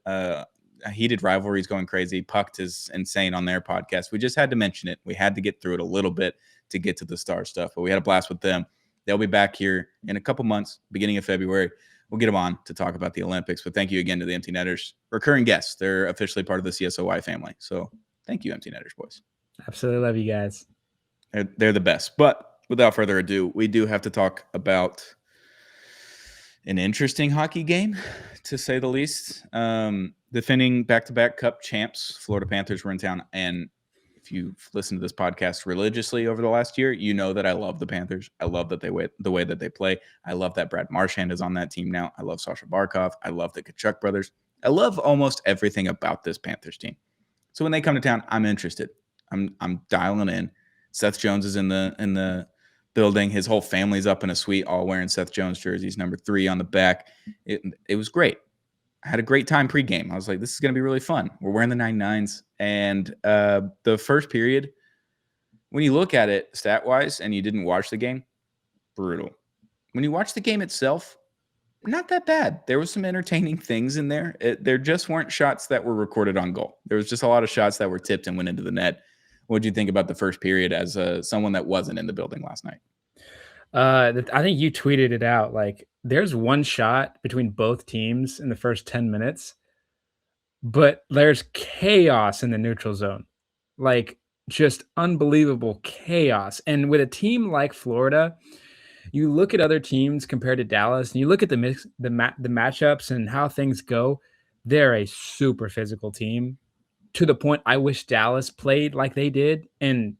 Heated rivalries going crazy. Pucked is insane on their podcast. We just had to mention it. We had to get through it a little bit to get to the Star stuff, but we had a blast with them. They'll be back here in a couple months, beginning of February, we'll get them on to talk about the Olympics. But thank you again to the Empty Netters, recurring guests. They're officially part of the CSOY family. So thank you, Empty Netters boys. Absolutely love you guys. They're the best. But without further ado, we do have to talk about an interesting hockey game, to say the least. Defending back-to-back Cup champs, Florida Panthers were in town. And if you've listened to this podcast religiously over the last year, you know that I love the Panthers. I love that the way that they play. I love that Brad Marchand is on that team now. I love Sasha Barkov. I love the Kachuk brothers. I love almost everything about this Panthers team. So when they come to town, I'm interested. I'm dialing in. Seth Jones is in the building. His whole family's up in a suite, all wearing Seth Jones jerseys, number 3 on the back. It was great. I had a great time pregame. I was like, this is going to be really fun. We're wearing the 99s. And the first period, when you look at it stat-wise and you didn't watch the game, brutal. When you watch the game itself, not that bad. There was some entertaining things in there. There just weren't shots that were recorded on goal. There was just a lot of shots that were tipped and went into the net. What did you think about the first period as someone that wasn't in the building last night? I think you tweeted it out. Like, there's one shot between both teams in the first 10 minutes, but there's chaos in the neutral zone. Like, just unbelievable chaos. And with a team like Florida, you look at other teams compared to Dallas, and you look at the matchups and how things go. They're a super physical team, to the point I wish Dallas played like they did, and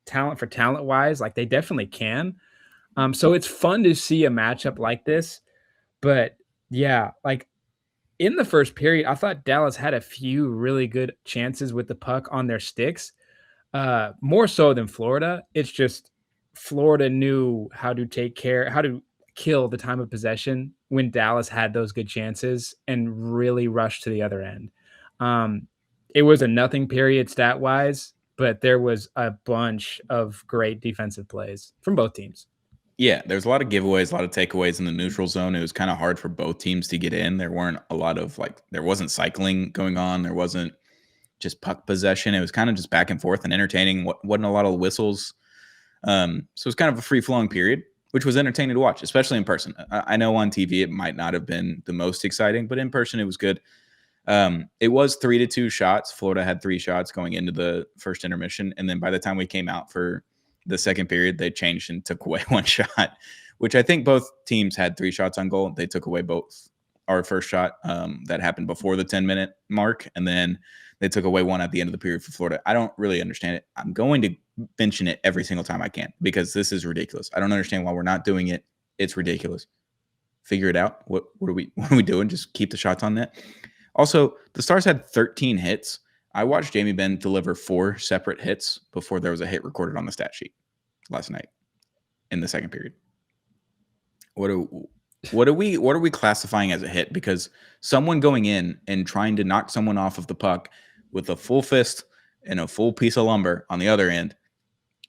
talent for talent wise, like they definitely can. So it's fun to see a matchup like this. But yeah, like in the first period, I thought Dallas had a few really good chances with the puck on their sticks, more so than Florida. It's just Florida knew how to kill the time of possession when Dallas had those good chances and really rush to the other end. It was a nothing period stat wise, but there was a bunch of great defensive plays from both teams. Yeah, there's a lot of giveaways, a lot of takeaways in the neutral zone. It was kind of hard for both teams to get in. There weren't a lot of there wasn't cycling going on. There wasn't just puck possession. It was kind of just back and forth and entertaining. Wasn't a lot of whistles. So it was kind of a free-flowing period, which was entertaining to watch, especially in person. I know on TV it might not have been the most exciting, but in person it was good. It was 3-2 shots. Florida had 3 shots going into the first intermission. And then by the time we came out for the second period, they changed and took away 1 shot, which I think both teams had 3 shots on goal. They took away both our first shot that happened before the 10-minute mark. And then they took away 1 at the end of the period for Florida. I don't really understand it. I'm going to mention it every single time I can because this is ridiculous. I don't understand why we're not doing it. It's ridiculous. Figure it out. What are we doing? Just keep the shots on net. Also, the Stars had 13 hits. I watched Jamie Benn deliver 4 separate hits before there was a hit recorded on the stat sheet last night in the second period. What are we classifying as a hit? Because someone going in and trying to knock someone off of the puck with a full fist and a full piece of lumber on the other end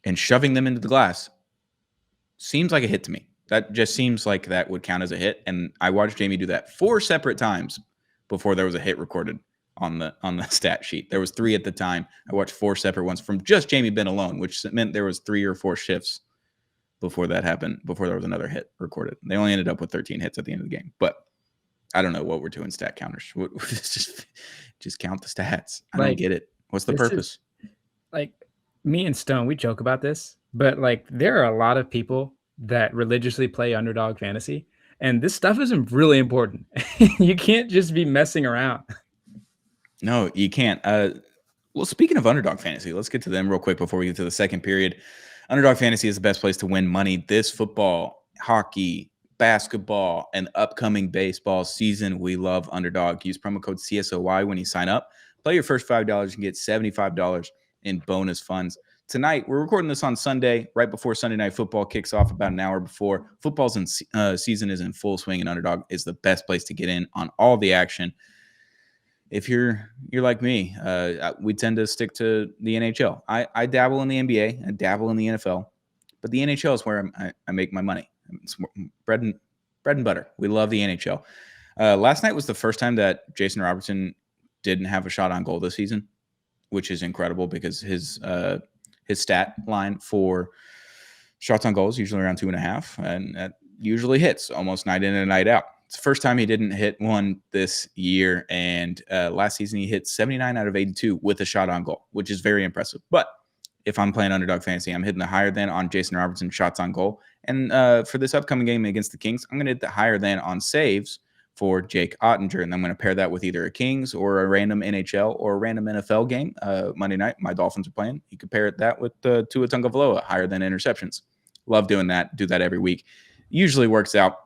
and shoving them into the glass seems like a hit to me. That just seems like that would count as a hit. And I watched Jamie do that 4 separate times before there was a hit recorded on the stat sheet. There was 3 at the time. I watched 4 separate ones from just Jamie Benn alone, which meant there was 3 or 4 shifts before that happened, before there was another hit recorded. They only ended up with 13 hits at the end of the game. But I don't know what we're doing stat counters. Just count the stats. I don't get it. What's the purpose? Me and Stone, we joke about this, but there are a lot of people that religiously play Underdog Fantasy, and this stuff isn't really important. You can't just be messing around. No, you can't. Well, speaking of Underdog Fantasy, let's get to them real quick before we get to the second period. Underdog Fantasy is the best place to win money this football, hockey, basketball, and upcoming baseball season. We love Underdog. Use promo code CSOY when you sign up. Play your first $5 and get $75 in bonus funds. Tonight, we're recording this on Sunday, right before Sunday Night Football kicks off, about an hour before. Football's season is in full swing, and Underdog is the best place to get in on all the action. If you're like me, we tend to stick to the NHL. I dabble in the NBA, I dabble in the NFL, but the NHL is where I make my money. It's bread and butter. We love the NHL. Last night was the first time that Jason Robertson didn't have a shot on goal this season, which is incredible because his stat line for shots on goal is usually around 2.5, and that usually hits almost night in and night out. It's the first time he didn't hit one this year. And last season, he hit 79 out of 82 with a shot on goal, which is very impressive. But if I'm playing Underdog Fantasy, I'm hitting the higher than on Jason Robertson shots on goal. And for this upcoming game against the Kings, I'm going to hit the higher than on saves for Jake Ottinger. And I'm going to pair that with either a Kings or a random NHL or a random NFL game. Monday night, my Dolphins are playing. You could pair that with Tua Tagovailoa, higher than interceptions. Love doing that. Do that every week. Usually works out.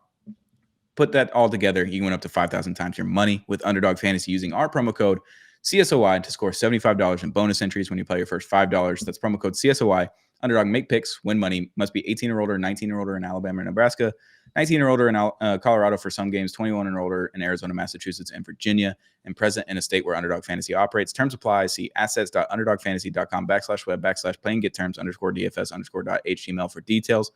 Put that all together, you can win up to 5,000 times your money with Underdog Fantasy using our promo code CSOY to score $75 in bonus entries when you play your first $5. That's promo code CSOY. Underdog, make picks, win money. Must be 18 or older, 19 or older in Alabama or Nebraska, 19 or older in Colorado for some games, 21 and older in Arizona, Massachusetts, and Virginia, and present in a state where Underdog Fantasy operates. Terms apply. See assets.underdogfantasy.com/web/playing get terms _DFS_.html for details.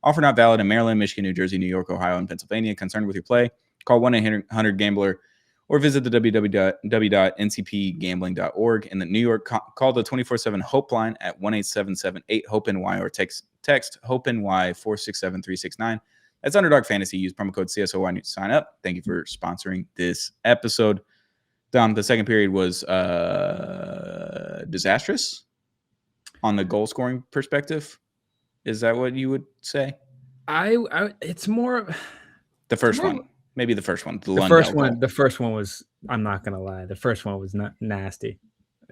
Offer not valid in Maryland, Michigan, New Jersey, New York, Ohio, and Pennsylvania. Concerned with your play? Call 1-800-GAMBLER or visit the www.ncpgambling.org. In the New York, call the 24/7 HOPEline at 1-877-8-HOPENY or text HOPENY 467-369. That's Underdog Fantasy. Use promo code CSOY to sign up. Thank you for sponsoring this episode. Dom, the second period was disastrous on the goal scoring perspective. Is that what you would say? It's more the first one, maybe the first one. The first one. The first one was. I'm not gonna lie. The first one was not nasty.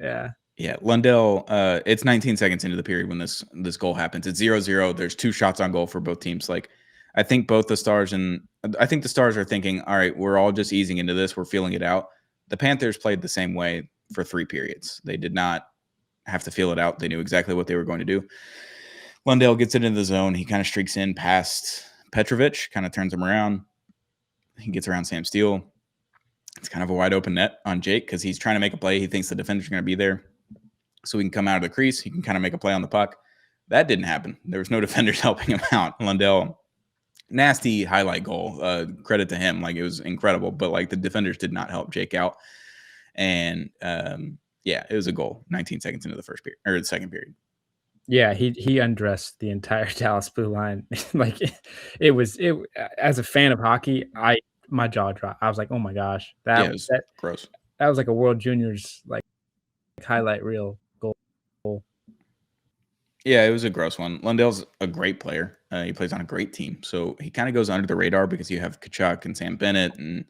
Yeah. Yeah, Lundell. It's 19 seconds into the period when this goal happens. It's 0-0. There's 2 shots on goal for both teams. Like, I think both the Stars the Stars are thinking, all right, we're all just easing into this. We're feeling it out. The Panthers played the same way for 3 periods. They did not have to feel it out. They knew exactly what they were going to do. Lundell gets it into the zone. He kind of streaks in past Petrovic, kind of turns him around. He gets around Sam Steele. It's kind of a wide open net on Jake because he's trying to make a play. He thinks the defender's going to be there. So he can come out of the crease. He can kind of make a play on the puck. That didn't happen. There was no defenders helping him out. Lundell, nasty highlight goal. Credit to him. Like, it was incredible. But, like, the defenders did not help Jake out. And, yeah, it was a goal 19 seconds into the first period or the second period. Yeah, he undressed the entire Dallas blue line. Like, it was as a fan of hockey, my jaw dropped. I was like, oh my gosh, that was gross. That was like a World Juniors like highlight reel goal. Yeah, it was a gross one. Lundell's a great player. He plays on a great team, so he kind of goes under the radar because you have Tkachuk and Sam Bennett and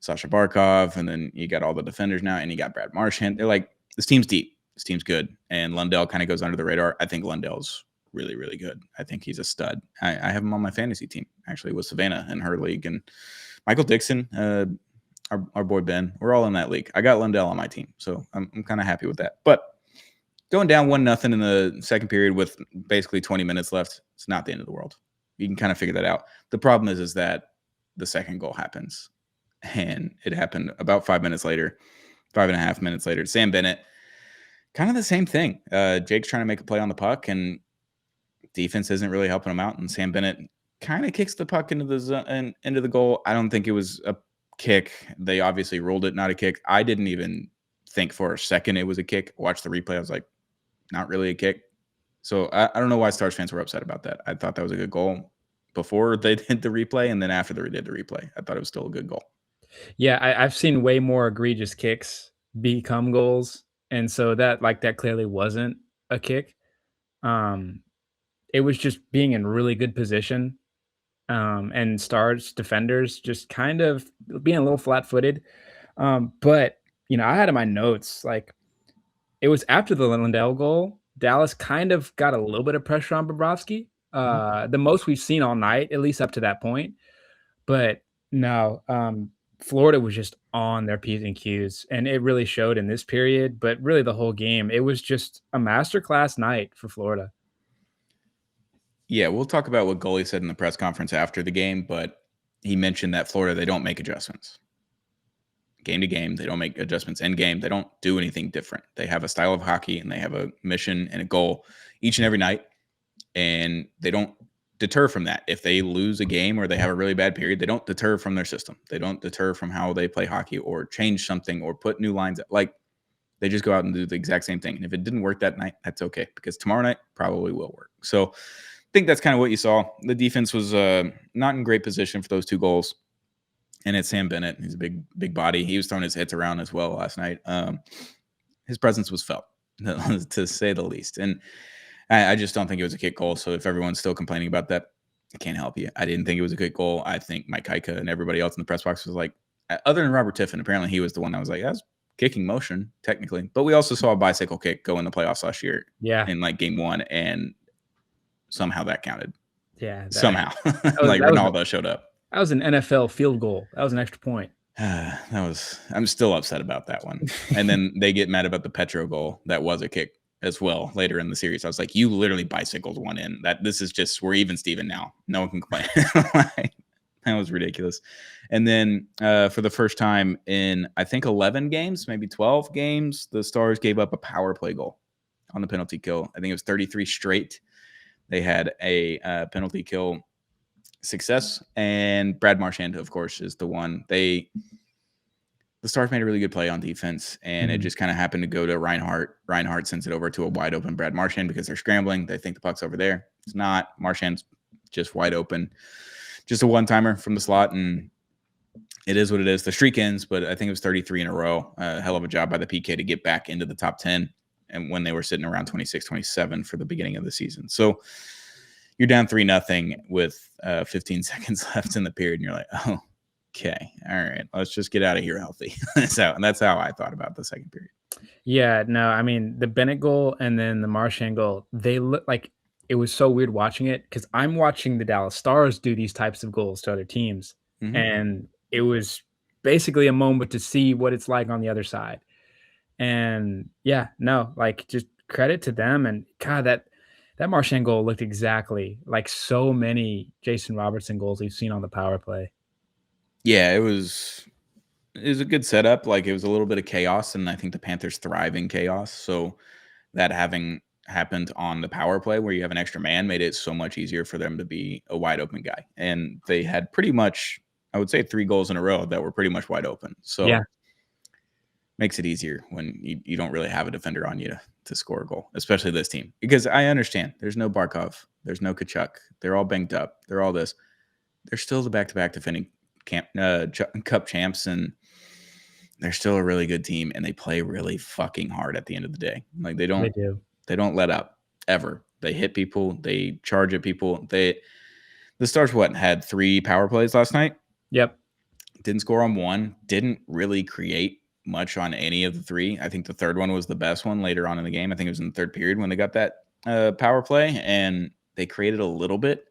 Sasha Barkov, and then you got all the defenders now, and you got Brad Marchand. They're like, this team's deep. This team's good. And Lundell kind of goes under the radar. I think Lundell's really, really good. I think he's a stud. I have him on my fantasy team, actually, with Savannah in her league. And Michael Dixon, our boy Ben, we're all in that league. I got Lundell on my team, so I'm kind of happy with that. But going down 1-0 in the second period with basically 20 minutes left, it's not the end of the world. You can kind of figure that out. The problem is that the second goal happens. And it happened about 5 minutes later, 5.5 minutes later. Sam Bennett, kind of the same thing. Jake's trying to make a play on the puck, and defense isn't really helping him out. And Sam Bennett kind of kicks the puck into the goal. I don't think it was a kick. They obviously ruled it not a kick. I didn't even think for a second it was a kick. Watched the replay. I was like, not really a kick. So I don't know why Stars fans were upset about that. I thought that was a good goal before they did the replay, and then after they did the replay, I thought it was still a good goal. Yeah, I've seen way more egregious kicks become goals. And so that clearly wasn't a kick. It was just being in really good position. And Stars defenders just kind of being a little flat-footed. But, I had in my notes, like, it was after the Lundell goal, Dallas kind of got a little bit of pressure on Bobrovsky. The most we've seen all night, at least up to that point. But no, Florida was just on their P's and Q's, and it really showed in this period, but really the whole game. It was just a masterclass night for Florida. Yeah, we'll talk about what goalie said in the press conference after the game, but he mentioned that Florida, they don't make adjustments. Game to game, they don't make adjustments. In game, they don't do anything different. They have a style of hockey, and they have a mission and a goal each and every night, and they don't deter from that. If they lose a game or they have a really bad period, they don't deter from their system. They don't deter from how they play hockey or change something or put new lines. Like, they just go out and do the exact same thing. And if it didn't work that night, that's okay, because tomorrow night probably will work. So I think that's kind of what you saw. The defense was not in great position for those 2 goals. And it's Sam Bennett. He's a big body. He was throwing his hits around as well last night. His presence was felt, to say the least. And I just don't think it was a kick goal. So if everyone's still complaining about that, I can't help you. I didn't think it was a kick goal. I think Mike Heika and everybody else in the press box was like, other than Robert Tiffin, apparently he was the one that was like, that's kicking motion, technically. But we also saw a bicycle kick go in the playoffs last year in like game 1, and somehow that counted. Yeah. Somehow. Like Ronaldo showed up. That was an NFL field goal. That was an extra point. I'm still upset about that one. And then they get mad about the Petro goal. That was a kick as well later in the series. I was like, you literally bicycled one in. This is just, we're even Steven now. No one can complain. That was ridiculous. And then for the first time in, I think, 11 games, maybe 12 games, the Stars gave up a power play goal on the penalty kill. I think it was 33 straight. They had a penalty kill success, and Brad Marchand, of course, is the one. The Stars made a really good play on defense, and it just kind of happened to go to Reinhart. Reinhart sends it over to a wide open Brad Marchand because they're scrambling. They think the puck's over there. It's not. Marchand's just wide open. Just a one-timer from the slot, and it is what it is. The streak ends, but I think it was 33 in a row. Hell of a job by the PK to get back into the top 10, and when they were sitting around 26, 27 for the beginning of the season. So you're down 3-0 with 15 seconds left in the period, and you're like, oh, okay, all right, let's just get out of here healthy. And that's how I thought about the second period. Yeah, no, I mean, the Bennett goal and then the Marchand goal, they look like, it was so weird watching it because I'm watching the Dallas Stars do these types of goals to other teams. And it was basically a moment to see what it's like on the other side. And yeah, no, like, just credit to them. And God, that Marchand goal looked exactly like so many Jason Robertson goals we've seen on the power play. Yeah, it was a good setup. Like, it was a little bit of chaos, and I think the Panthers thrive in chaos. So that having happened on the power play where you have an extra man made it so much easier for them to be a wide open guy. And they had pretty much, I would say, 3 goals in a row that were pretty much wide open. So yeah, makes it easier when you don't really have a defender on you to score a goal, especially this team. Because I understand there's no Barkov, there's no Kachuk. They're all banged up. They're all this. They're still the back-to-back defending cup champs, and they're still a really good team, and they play really fucking hard at the end of the day. Like, they don't let up ever. They hit people. They charge at people. The Stars had 3 power plays last night. Yep. Didn't score on one. Didn't really create much on any of the 3. I think the third one was the best one later on in the game. I think it was in the third period when they got that power play, and they created a little bit.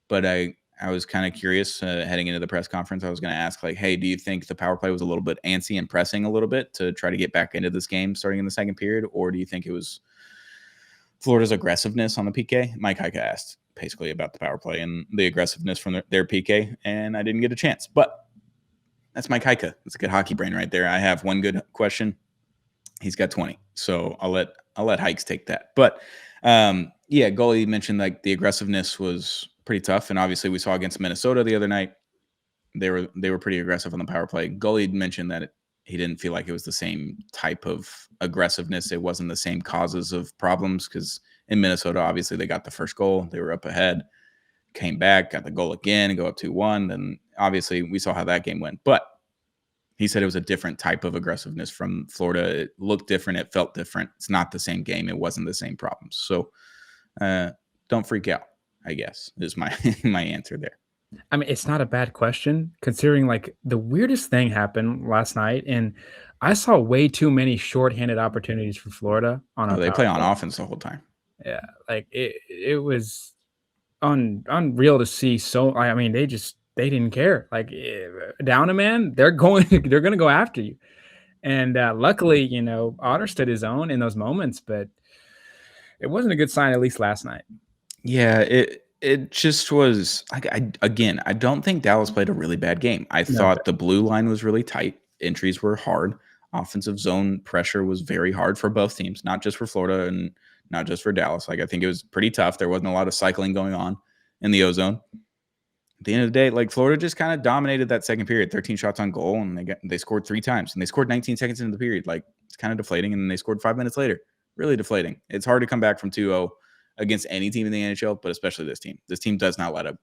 But I was kind of curious heading into the press conference. I was going to ask, like, hey, do you think the power play was a little bit antsy and pressing a little bit to try to get back into this game starting in the second period? Or do you think it was Florida's aggressiveness on the PK? Mike Heika asked basically about the power play and the aggressiveness from their PK, and I didn't get a chance. But that's Mike Heika. It's a good hockey brain right there. I have one good question. He's got 20. So I'll let Hikes take that. But yeah, goalie mentioned like the aggressiveness was pretty tough, and obviously we saw against Minnesota the other night they were pretty aggressive on the power play. Goalie mentioned that he didn't feel like it was the same type of aggressiveness. It wasn't the same causes of problems because in Minnesota, obviously they got the first goal, they were up ahead, came back, got the goal again, and go up 2-1. Then obviously we saw how that game went, but he said it was a different type of aggressiveness from Florida. It looked different. It felt different. It's not the same game. It wasn't the same problems. So don't freak out, I guess, is my answer there. I mean, it's not a bad question considering like the weirdest thing happened last night, and I saw way too many shorthanded opportunities for Florida on they play on offense the whole time. Yeah, like it was unreal to see. So I mean, they didn't care. Like down a man, they're going to go after you. And luckily, Otter stood his own in those moments, but it wasn't a good sign, at least last night. Yeah, it just was. I don't think Dallas played a really bad game. I thought the blue line was really tight. Entries were hard. Offensive zone pressure was very hard for both teams, not just for Florida and not just for Dallas. Like, I think it was pretty tough. There wasn't a lot of cycling going on in the O-zone. At the end of the day, like, Florida just kind of dominated that second period. 13 shots on goal, and they scored 3 times, and they scored 19 seconds into the period. Like, it's kind of deflating, and then they scored 5 minutes later. Really deflating. It's hard to come back from 2-0 against any team in the NHL, but especially this team. This team does not let up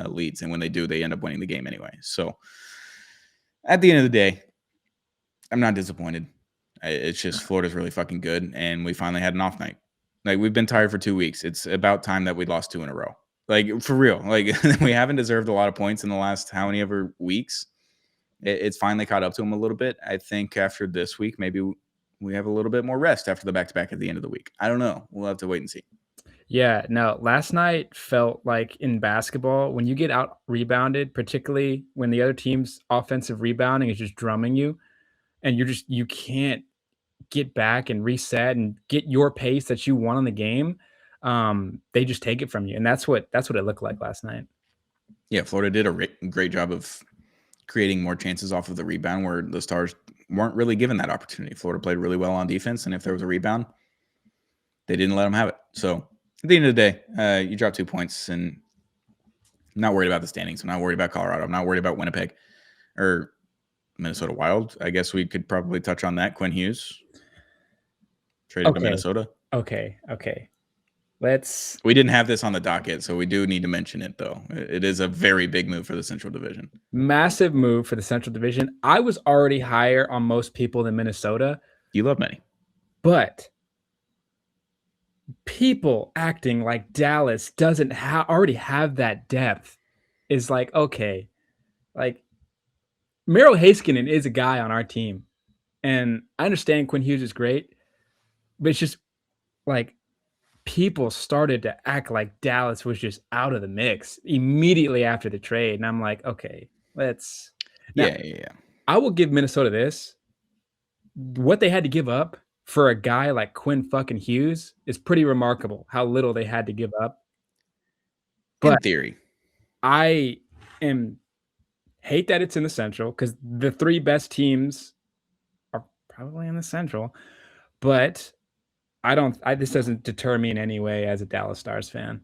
leads, and when they do, they end up winning the game anyway. So At the end of the day, I'm not disappointed. It's just Florida's really fucking good, and we finally had an off night. Like, we've been tired for 2 weeks. It's about time that we lost 2 in a row. Like, for real. Like, we haven't deserved a lot of points in the last how many ever weeks. It's finally caught up to them a little bit. I think after this week, maybe we have a little bit more rest after the back-to-back at the end of the week. I don't know. We'll have to wait and see. Yeah, no, last night felt like in basketball, when you get out rebounded, particularly when the other team's offensive rebounding is just drumming you, and you can't get back and reset and get your pace that you want on the game. They just take it from you. And that's what it looked like last night. Yeah, Florida did a great job of creating more chances off of the rebound where the Stars weren't really given that opportunity. Florida played really well on defense, and if there was a rebound, they didn't let them have it. So at the end of the day, you drop 2 points, and I'm not worried about the standings. I'm not worried about Colorado. I'm not worried about Winnipeg or Minnesota Wild. I guess we could probably touch on that. Quinn Hughes traded to Minnesota. Okay. We didn't have this on the docket, so we do need to mention it, though. It is a very big move for the Central Division. Massive move for the Central Division. I was already higher on most people than Minnesota. You love many. But people acting like Dallas doesn't already have that depth is like, okay. Like, Merrill Heiskanen is a guy on our team. And I understand Quinn Hughes is great, but it's just like people started to act like Dallas was just out of the mix immediately after the trade. And I'm like, okay, let's. Now, Yeah. I will give Minnesota this. What they had to give up for a guy like Quinn fucking Hughes is pretty remarkable, how little they had to give up. But in theory, I hate that it's in the Central because the 3 best teams are probably in the Central, but this doesn't deter me in any way as a Dallas Stars fan.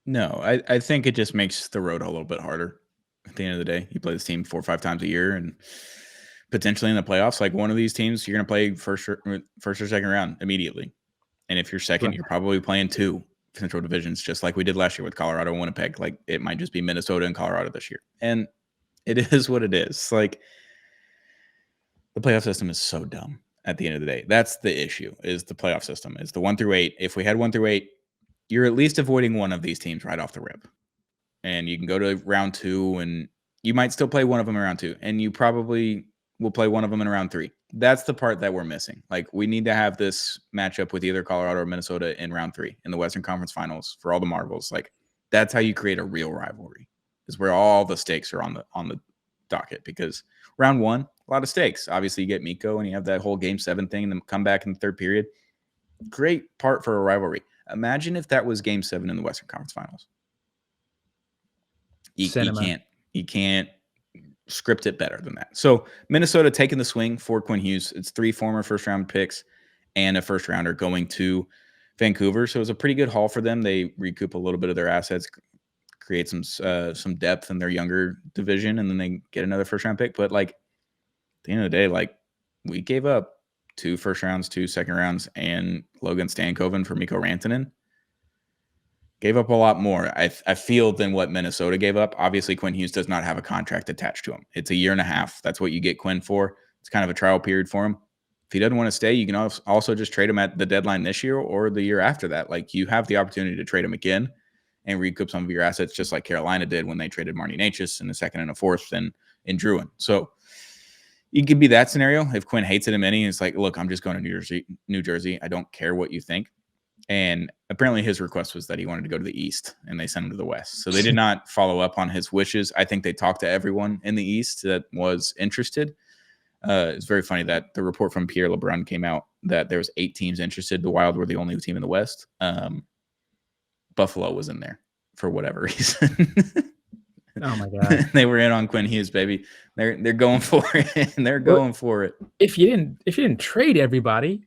No, I think it just makes the road a little bit harder. At the end of the day, you play this team 4 or 5 times a year, and potentially in the playoffs, like one of these teams, you're going to play first or second round immediately. And if you're second, Right. You're probably playing 2 Central divisions, just like we did last year with Colorado and Winnipeg. Like, it might just be Minnesota and Colorado this year. And it is what it is. Like, the playoff system is so dumb at the end of the day. That's the issue, is the playoff system. Is the 1 through 8. If we had 1 through 8, you're at least avoiding one of these teams right off the rip. And you can go to round 2, and you might still play one of them in round 2. And you probably will play one of them in round 3. That's the part that we're missing. Like, we need to have this matchup with either Colorado or Minnesota in round 3 in the Western Conference Finals for all the marbles. Like, that's how you create a real rivalry, is where all the stakes are on the docket. Because round 1, a lot of stakes. Obviously, you get Mikko, and you have that whole Game 7 thing, and then come back in the third period. Great part for a rivalry. Imagine if that was Game 7 in the Western Conference Finals. You can't script it better than that. So Minnesota taking the swing for Quinn Hughes. It's 3 former first-round picks and a first-rounder going to Vancouver. So it was a pretty good haul for them. They recoup a little bit of their assets, create some depth in their younger division, and then they get another first-round pick. But, like, at the end of the day, like, we gave up 2 first rounds, 2 second rounds, and Logan Stankoven for Mikko Rantanen. Gave up a lot more, I feel, than what Minnesota gave up. Obviously, Quinn Hughes does not have a contract attached to him. It's a year and a half. That's what you get Quinn for. It's kind of a trial period for him. If he doesn't want to stay, you can also just trade him at the deadline this year or the year after that. Like, you have the opportunity to trade him again and recoup some of your assets, just like Carolina did when they traded Marty Necas in the 2nd and a 4th and in Druin. So it could be that scenario. If Quinn hates it in many, it's like, look, I'm just going to New Jersey. I don't care what you think. And apparently his request was that he wanted to go to the East, and they sent him to the West. So they did not follow up on his wishes. I think they talked to everyone in the East that was interested. It's very funny that the report from Pierre LeBrun came out that there was 8 teams interested. The Wild were the only team in the West. Buffalo was in there for whatever reason. Oh my God. They were in on Quinn Hughes, baby. They're going for it. They're going for it. If you didn't trade everybody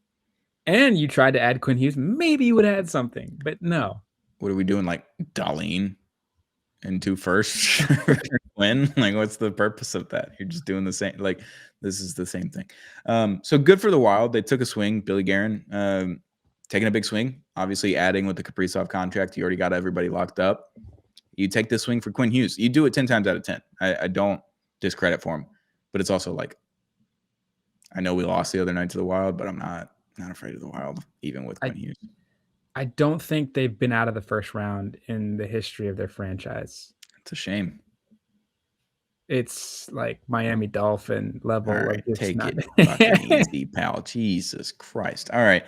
and you tried to add Quinn Hughes, maybe you would have had something, but no. What are we doing? Like Darlene and 2 firsts Quinn? Like, what's the purpose of that? You're just doing the same. Like, this is the same thing. So good for the Wild. They took a swing. Billy Guerin taking a big swing. Obviously, adding with the Kaprizov contract, you already got everybody locked up. You take this swing for Quinn Hughes. You do it 10 times out of 10. I don't discredit for him. but it's also like, I know we lost the other night to the Wild, but I'm not afraid of the Wild, even with Quinn Hughes. I don't think they've been out of the first round in the history of their franchise. It's a shame. It's like Miami Dolphin level. All right, of just take not- it fucking easy, pal. Jesus Christ. All right.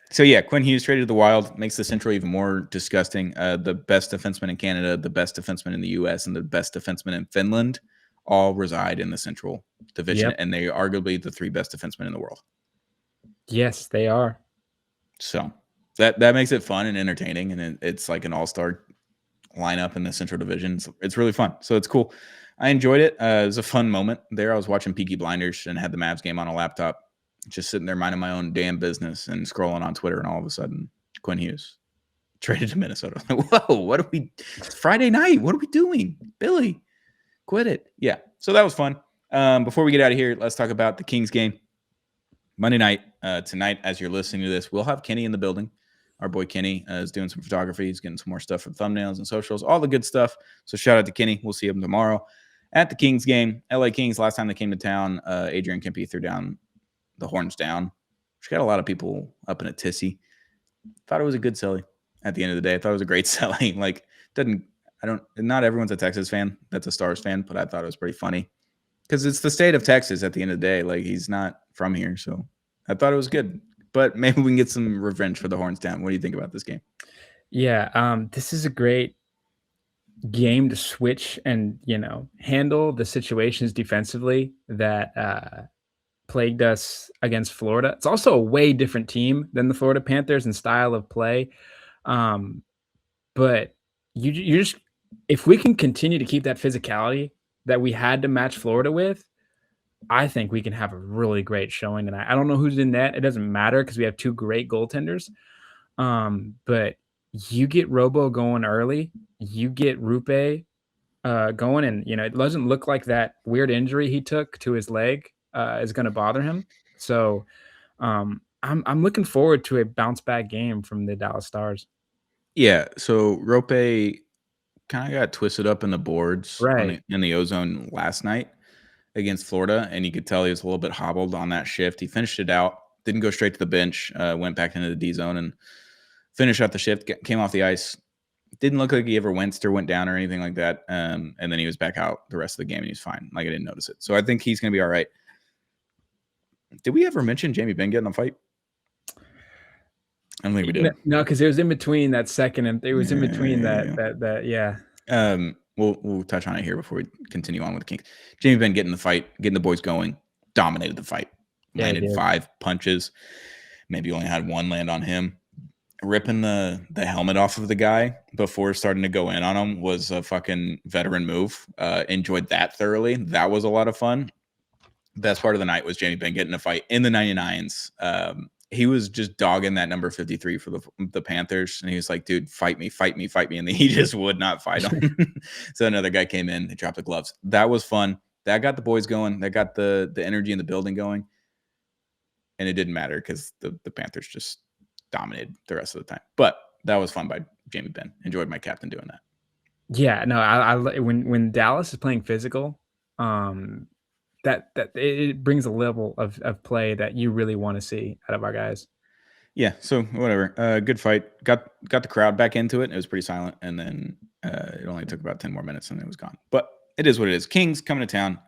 So yeah, Quinn Hughes traded to the Wild, makes the Central even more disgusting. The best defenseman in Canada, the best defenseman in the U.S., and the best defenseman in Finland all reside in the Central Division, and they are arguably the 3 best defensemen in the world. Yes, they are. So that makes it fun and entertaining, and it's like an all-star lineup in the Central Division. It's really fun. So it's cool. I enjoyed it. It was a fun moment there. I was watching Peaky Blinders and had the Mavs game on a laptop, just sitting there minding my own damn business and scrolling on Twitter, and all of a sudden, Quinn Hughes traded to Minnesota. Whoa, it's Friday night. What are we doing? Billy, quit it. Yeah, so that was fun. Before we get out of here, let's talk about the Kings game. Monday night, tonight, as you're listening to this, we'll have Kenny in the building. Our boy Kenny is doing some photography. He's getting some more stuff for thumbnails and socials, all the good stuff. So shout out to Kenny. We'll see him tomorrow at the Kings game. LA Kings, last time they came to town, Adrian Kempe threw down the horns down. Which got a lot of people up in a tizzy. Thought it was a good silly at the end of the day. I thought it was a great silly. Like, not everyone's a Texas fan. That's a Stars fan, but I thought it was pretty funny. Because it's the state of Texas at the end of the day. Like, he's not from here. So I thought it was good. But maybe we can get some revenge for the horns down. What do you think about this game? Yeah, this is a great game to switch and, handle the situations defensively that plagued us against Florida. It's also a way different team than the Florida Panthers in style of play. But you just, if we can continue to keep that physicality that we had to match Florida with, I think we can have a really great showing tonight. I don't know who's in net. It doesn't matter because we have 2 great goaltenders. But you get Robo going early, you get Rupe going, and it doesn't look like that weird injury he took to his leg is going to bother him. So I'm looking forward to a bounce back game from the Dallas Stars. Yeah. So Rope kind of got twisted up in the boards in the ozone last night against Florida, and you could tell he was a little bit hobbled on that shift. He finished it out, didn't go straight to the bench, went back into the D zone and finished out the shift, came off the ice. Didn't look like he ever went down or anything like that. And then he was back out the rest of the game and he's fine. Like, I didn't notice it. So I think he's going to be all right. Did we ever mention Jamie Benn getting a fight? I don't think we did. No, because it was in between that second and it was in between that. We'll touch on it here before we continue on with the Kings. Jamie Benn getting the boys going, dominated the fight, landed 5 punches, maybe only had 1 land on him. Ripping the helmet off of the guy before starting to go in on him was a fucking veteran move. Enjoyed that thoroughly. That was a lot of fun. Best part of the night was Jamie Benn getting a fight in the 99s. He was just dogging that number 53 for the Panthers. And he was like, dude, fight me. And he just would not fight him. So another guy came in, they dropped the gloves. That was fun. That got the boys going. That got the energy in the building going. And it didn't matter because the Panthers just dominated the rest of the time. But that was fun by Jamie Benn. Enjoyed my captain doing that. Yeah, no, I when Dallas is playing physical, that it brings a level of play that you really want to see out of our guys. Yeah, so whatever. Good fight. Got the crowd back into it. It was pretty silent, and then it only took about 10 more minutes, and it was gone. But it is what it is. Kings coming to town.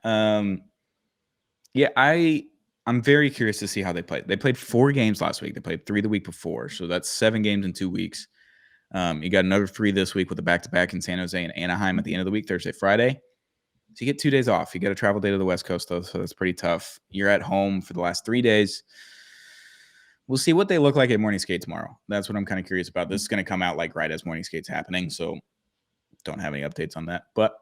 I'm very curious to see how they played. They played 4 games last week. They played 3 the week before, so that's 7 games in 2 weeks. You got another 3 this week with a back-to-back in San Jose and Anaheim at the end of the week, Thursday, Friday. So you get 2 days off. You got a travel day to the West Coast, though, so that's pretty tough. You're at home for the last 3 days. We'll see what they look like at morning skate tomorrow. That's what I'm kind of curious about. This is going to come out like right as morning skate's happening, so don't have any updates on that. But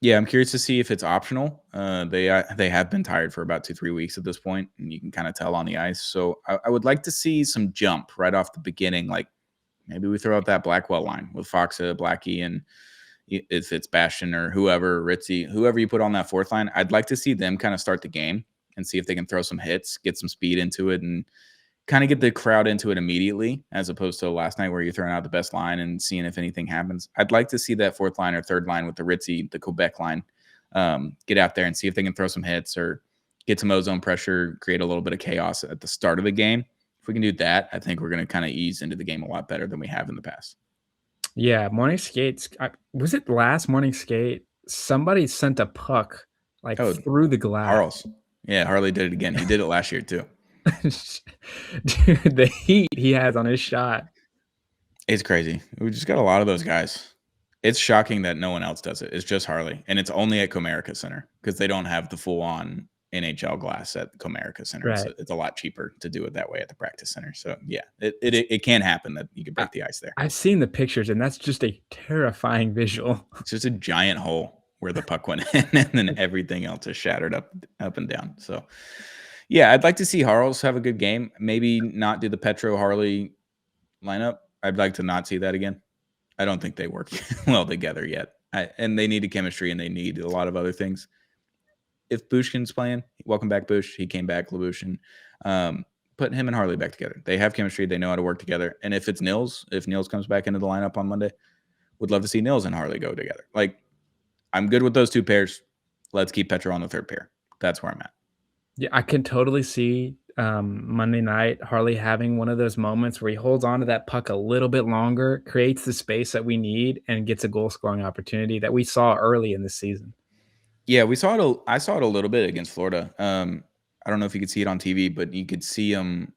yeah, I'm curious to see if it's optional. They have been tired for about 2-3 weeks at this point, and you can kind of tell on the ice. So I would like to see some jump right off the beginning. Like maybe we throw out that Blackwell line with Foxa, Blackie, and if it's Bastion or whoever, Ritzy, whoever you put on that 4th line. I'd like to see them kind of start the game and see if they can throw some hits, get some speed into it, and kind of get the crowd into it immediately, as opposed to last night where you're throwing out the best line and seeing if anything happens. I'd like to see that 4th line or 3rd line with the Ritzy, the Quebec line, get out there and see if they can throw some hits or get some ozone pressure, create a little bit of chaos at the start of the game. If we can do that, I think we're going to kind of ease into the game a lot better than we have in the past. Yeah, morning skates. Was it last morning skate? Somebody sent a puck through the glass. Harles. Yeah, Harley did it again. He did it last year too. Dude, the heat he has on his shot. It's crazy. We just got a lot of those guys. It's shocking that no one else does it. It's just Harley. And it's only at Comerica Center because they don't have the full-on NHL glass at Comerica Center. Right. So it's a lot cheaper to do it that way at the practice center. So, yeah, it can happen that you can break the ice there. I've seen the pictures, and that's just a terrifying visual. It's just a giant hole where the puck went in, and then everything else is shattered up and down. So, yeah, I'd like to see Harles have a good game. Maybe not do the Petro-Harley lineup. I'd like to not see that again. I don't think they work well together yet. And they need a chemistry, and they need a lot of other things. If Bushkin's playing, welcome back, Bush. He came back, Labushin. Put him and Harley back together. They have chemistry. They know how to work together. And if it's Nils, if Nils comes back into the lineup on Monday, would love to see Nils and Harley go together. Like, I'm good with those two pairs. Let's keep Petro on the third pair. That's where I'm at. Yeah, I can totally see Monday night Harley having one of those moments where he holds on to that puck a little bit longer, creates the space that we need, and gets a goal-scoring opportunity that we saw early in the season. Yeah, I saw it a little bit against Florida. I don't know if you could see it on TV, but you could see him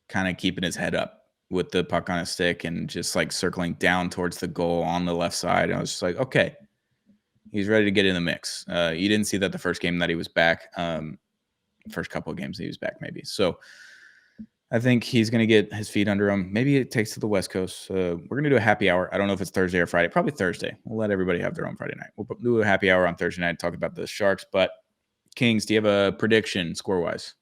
kind of keeping his head up with the puck on his stick and just like circling down towards the goal on the left side. And I was just like, okay, he's ready to get in the mix. You didn't see that the first game that he was back. First couple of games that he was back, maybe. So I think he's going to get his feet under him. Maybe it takes to the West Coast. We're going to do a happy hour. I don't know if it's Thursday or Friday. Probably Thursday. We'll let everybody have their own Friday night. We'll do a happy hour on Thursday night, talk about the Sharks. But Kings, do you have a prediction score-wise?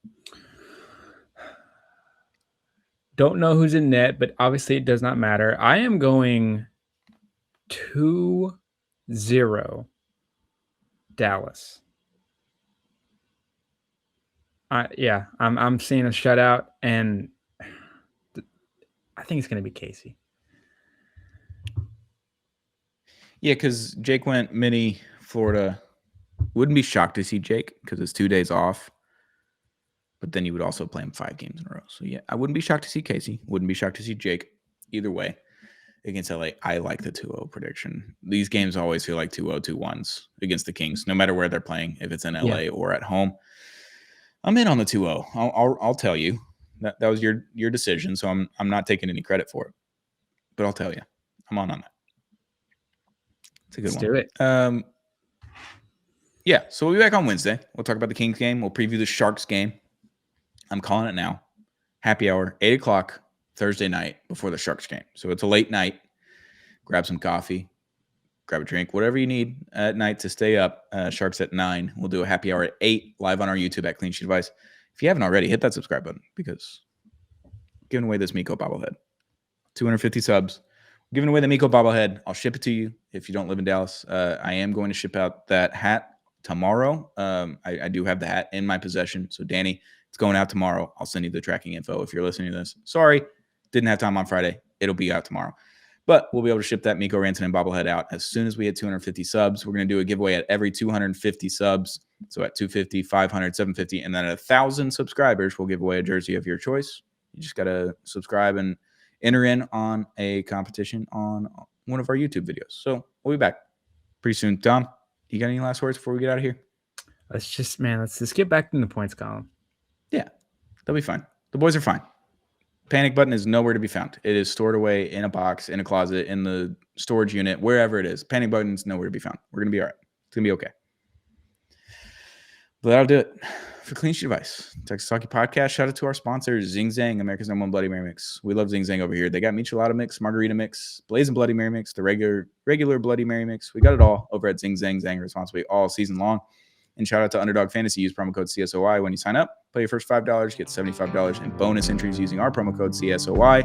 Don't know who's in net, but obviously it does not matter. I am going 2-0 Dallas. I'm seeing a shutout, and I think it's going to be Casey. Yeah, because Jake went mini Florida. Wouldn't be shocked to see Jake because it's 2 days off. But then you would also play him 5 games in a row. So, yeah, I wouldn't be shocked to see Casey. Wouldn't be shocked to see Jake. Either way, against LA, I like the 2-0 prediction. These games always feel like 2-0, 2-1s against the Kings, no matter where they're playing, if it's in LA or at home. I'm in on the 2-0. I'll tell you that was your decision, so I'm not taking any credit for it. But I'll tell you, I'm on that. It's a good one. Let's do it. Yeah, so we'll be back on Wednesday. We'll talk about the Kings game. We'll preview the Sharks game. I'm calling it now. Happy hour, 8 o'clock Thursday night before the Sharks game. So it's a late night. Grab some coffee, grab a drink, whatever you need at night to stay up. Sharks at 9. We'll do a happy hour at 8 live on our YouTube at Clean Sheet Advice. If you haven't already, hit that subscribe button because I'm giving away this Miko bobblehead. 250 subs. We're giving away the Miko bobblehead. I'll ship it to you if you don't live in Dallas. I am going to ship out that hat tomorrow. I do have the hat in my possession. So, Danny, it's going out tomorrow. I'll send you the tracking info if you're listening to this. Sorry, didn't have time on Friday. It'll be out tomorrow. But we'll be able to ship that Miko Rantanen bobblehead out as soon as we hit 250 subs. We're going to do a giveaway at every 250 subs. So at 250, 500, 750, and then at 1,000 subscribers, we'll give away a jersey of your choice. You just got to subscribe and enter in on a competition on one of our YouTube videos. So we'll be back pretty soon. Tom, you got any last words before we get out of here? Let's just get back in the points column. Yeah, they'll be fine. The boys are fine. Panic button is nowhere to be found. It is stored away in a box, in a closet, in the storage unit, wherever it is. Panic button is nowhere to be found. We're going to be all right. It's going to be okay. But that'll do it for Clean Sheet Advice, Texas Hockey Podcast. Shout out to our sponsors, Zing Zang, America's #1 Bloody Mary Mix. We love Zing Zang over here. They got Michelada Mix, Margarita Mix, Blazing Bloody Mary Mix, the regular Bloody Mary Mix. We got it all over at Zing Zang, Zang responsibly all season long. And shout out to Underdog Fantasy. Use promo code CSOY when you sign up. Play your first $5, get $75 in bonus entries using our promo code CSOY.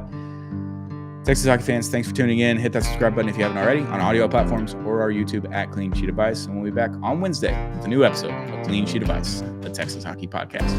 Texas Hockey fans, thanks for tuning in. Hit that subscribe button if you haven't already on audio platforms or our YouTube at Clean Sheet Advice. And we'll be back on Wednesday with a new episode of Clean Sheet Advice, the Texas Hockey Podcast.